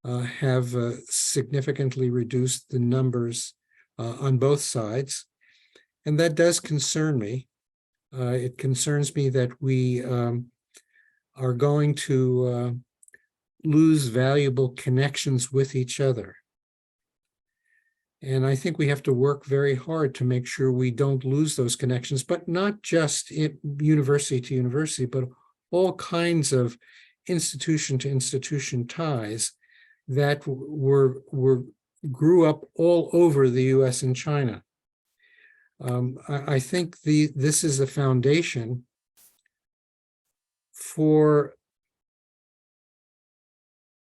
have significantly reduced the numbers on both sides. And that does concern me. It concerns me that we are going to lose valuable connections with each other. And I think we have to work very hard to make sure we don't lose those connections, but not just university to university, but all kinds of institution to institution ties that grew up all over the US and China. I think this is a foundation for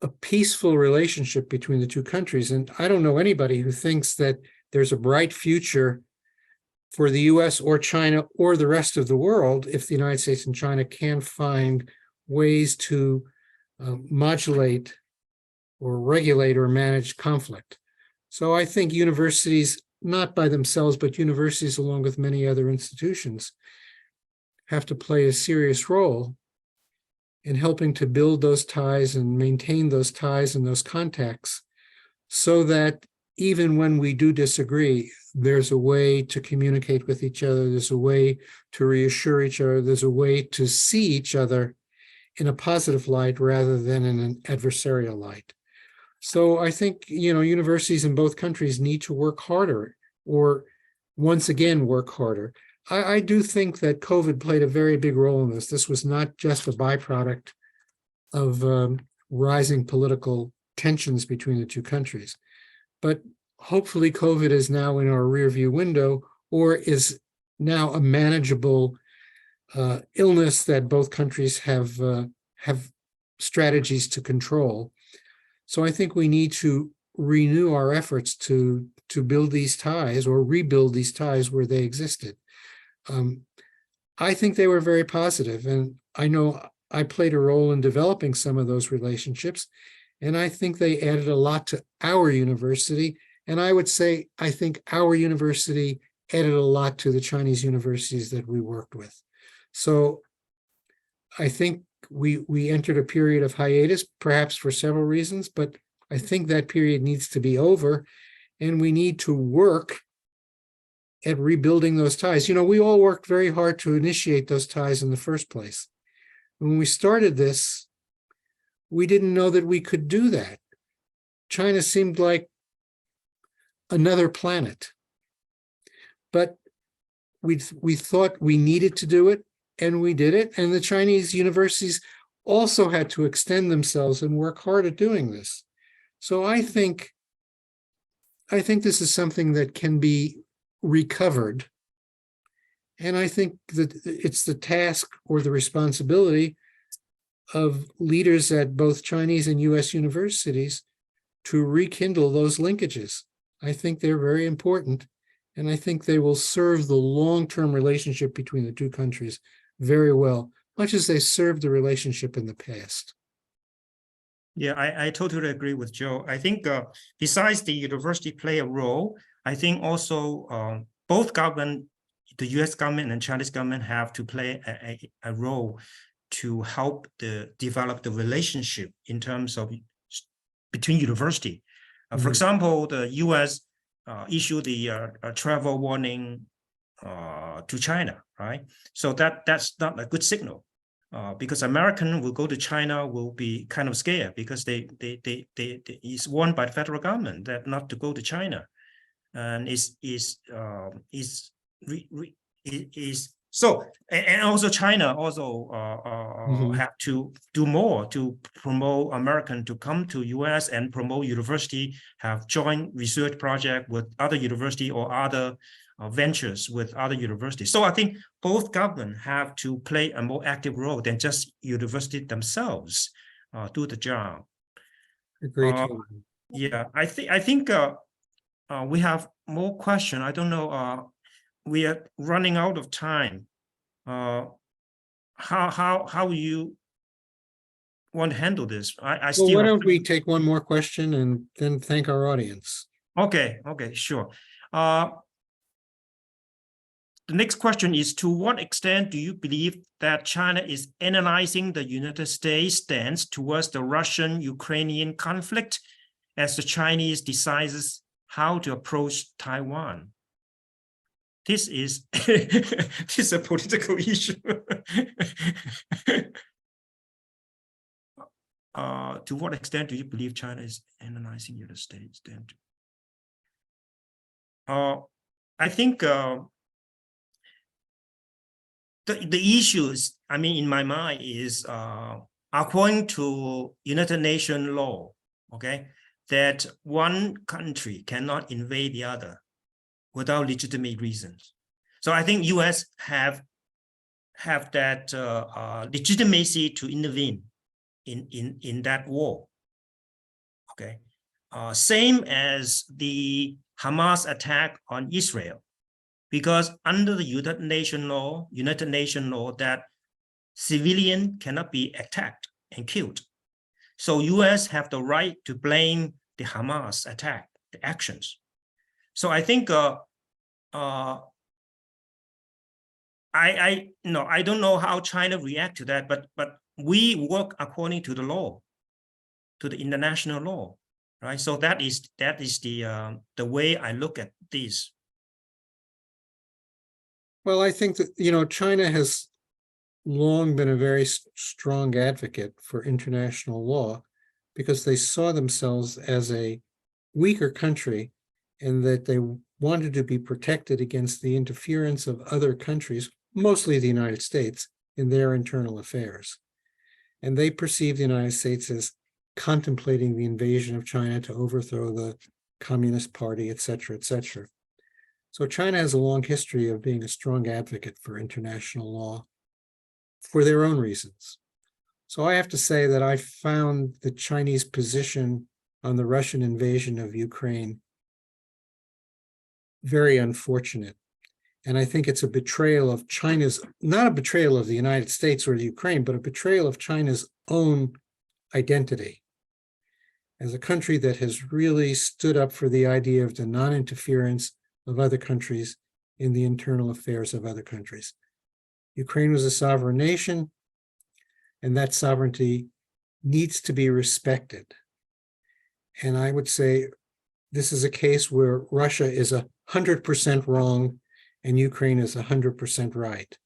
a peaceful relationship between the two countries. And I don't know anybody who thinks that there's a bright future for the US or China or the rest of the world if the United States and China can find ways to modulate or regulate or manage conflict. So I think universities, not by themselves, but universities along with many other institutions, have to play a serious role in helping to build those ties and maintain those ties and those contacts so that even when we do disagree, there's a way to communicate with each other, there's a way to reassure each other, there's a way to see each other in a positive light rather than in an adversarial light. So I think, universities in both countries need to work harder, or once again work harder. I do think that COVID played a very big role in this. This was not just a byproduct of rising political tensions between the two countries, but hopefully COVID is now in our rearview window, or is now a manageable illness that both countries have strategies to control. So I think we need to renew our efforts to build these ties or rebuild these ties where they existed. I think they were very positive, and I know I played a role in developing some of those relationships, and I think they added a lot to our university. And I would say, I think our university added a lot to the Chinese universities that we worked with. So I think we entered a period of hiatus, perhaps for several reasons, but I think that period needs to be over, and we need to work at rebuilding those ties. We all worked very hard to initiate those ties in the first place. When we started this, we didn't know that we could do that. China seemed like another planet. But we thought we needed to do it, and we did it. And the Chinese universities also had to extend themselves and work hard at doing this. So I think this is something that can be recovered. And I think that it's the task or the responsibility of leaders at both Chinese and US universities to rekindle those linkages. I think they're very important, and I think they will serve the long-term relationship between the two countries very well, much as they served the relationship in the past. Yeah, I totally agree with Joe. I think besides the university play a role, I think also both government, the US government and Chinese government, have to play a role to help develop the relationship in terms of between university. For example, the US issued the travel warning to China, right? So that's not a good signal. Because American will go to China will be kind of scared because they is warned by the federal government that not to go to China, and so, and also China also have to do more to promote American to come to US and promote university, have joint research project with other university or other ventures with other universities. So I think both government have to play a more active role than just university themselves do the job. Agreed. Yeah, I think we have more question. I don't know. We are running out of time. How you want to handle this? I still. Well, why don't we take one more question and then thank our audience? Okay, sure. The next question is, to what extent do you believe that China is analyzing the United States stance towards the Russian-Ukrainian conflict as the Chinese decides how to approach Taiwan? This is, this is a political issue. To what extent do you believe China is analyzing United States stance? I think the issues, I mean, in my mind is according to United Nations law, okay, that one country cannot invade the other without legitimate reasons. So I think US have that legitimacy to intervene in that war, okay? Same as the Hamas attack on Israel, because under the United Nations law, that civilian cannot be attacked and killed. So US have the right to blame the Hamas attack, the actions. So I think I don't know how China react to that, but we work according to the law, to the international law, right? So that is the way I look at this. Well, I think that, China has long been a very strong advocate for international law because they saw themselves as a weaker country and that they wanted to be protected against the interference of other countries, mostly the United States, in their internal affairs. And they perceived the United States as contemplating the invasion of China to overthrow the Communist Party, et cetera, et cetera. So China has a long history of being a strong advocate for international law for their own reasons. So I have to say that I found the Chinese position on the Russian invasion of Ukraine very unfortunate. And I think it's a betrayal of China's, not a betrayal of the United States or the Ukraine, but a betrayal of China's own identity as a country that has really stood up for the idea of the non-interference of other countries in the internal affairs of other countries. Ukraine was a sovereign nation, and that sovereignty needs to be respected. And I would say this is a case where Russia is 100% wrong and Ukraine is 100% right.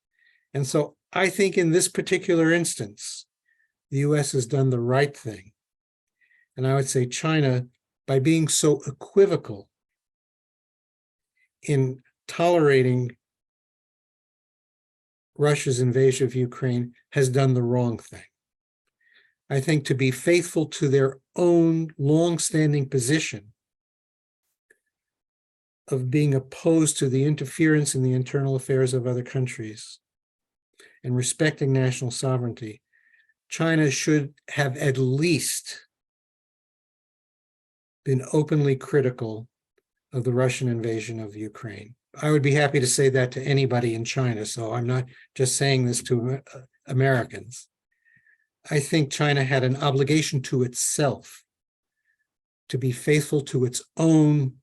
And so I think in this particular instance, the US has done the right thing. And I would say China, by being so equivocal in tolerating Russia's invasion of Ukraine, has done the wrong thing. I think to be faithful to their own long-standing position of being opposed to the interference in the internal affairs of other countries and respecting national sovereignty, China should have at least been openly critical of the Russian invasion of Ukraine. I would be happy to say that to anybody in China, so I'm not just saying this to Americans. I think China had an obligation to itself to be faithful to its own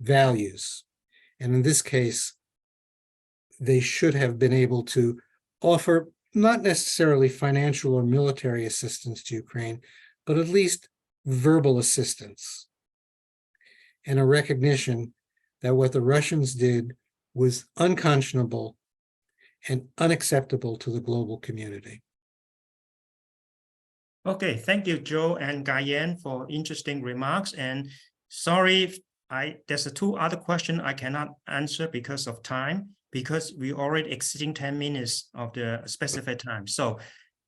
values. And in this case, they should have been able to offer not necessarily financial or military assistance to Ukraine, but at least verbal assistance and a recognition that what the Russians did was unconscionable and unacceptable to the global community. Okay, thank you, Joe and Guyan, for interesting remarks. And sorry, there's two other questions I cannot answer because of time, because we already exceeding 10 minutes of the specified time. So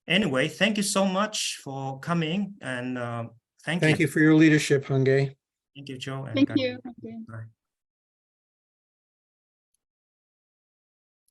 anyway, thank you so much for coming, and thank you. Thank you for your leadership, Hungay. Thank you, Joe. And Thank Guyan. you. Bye.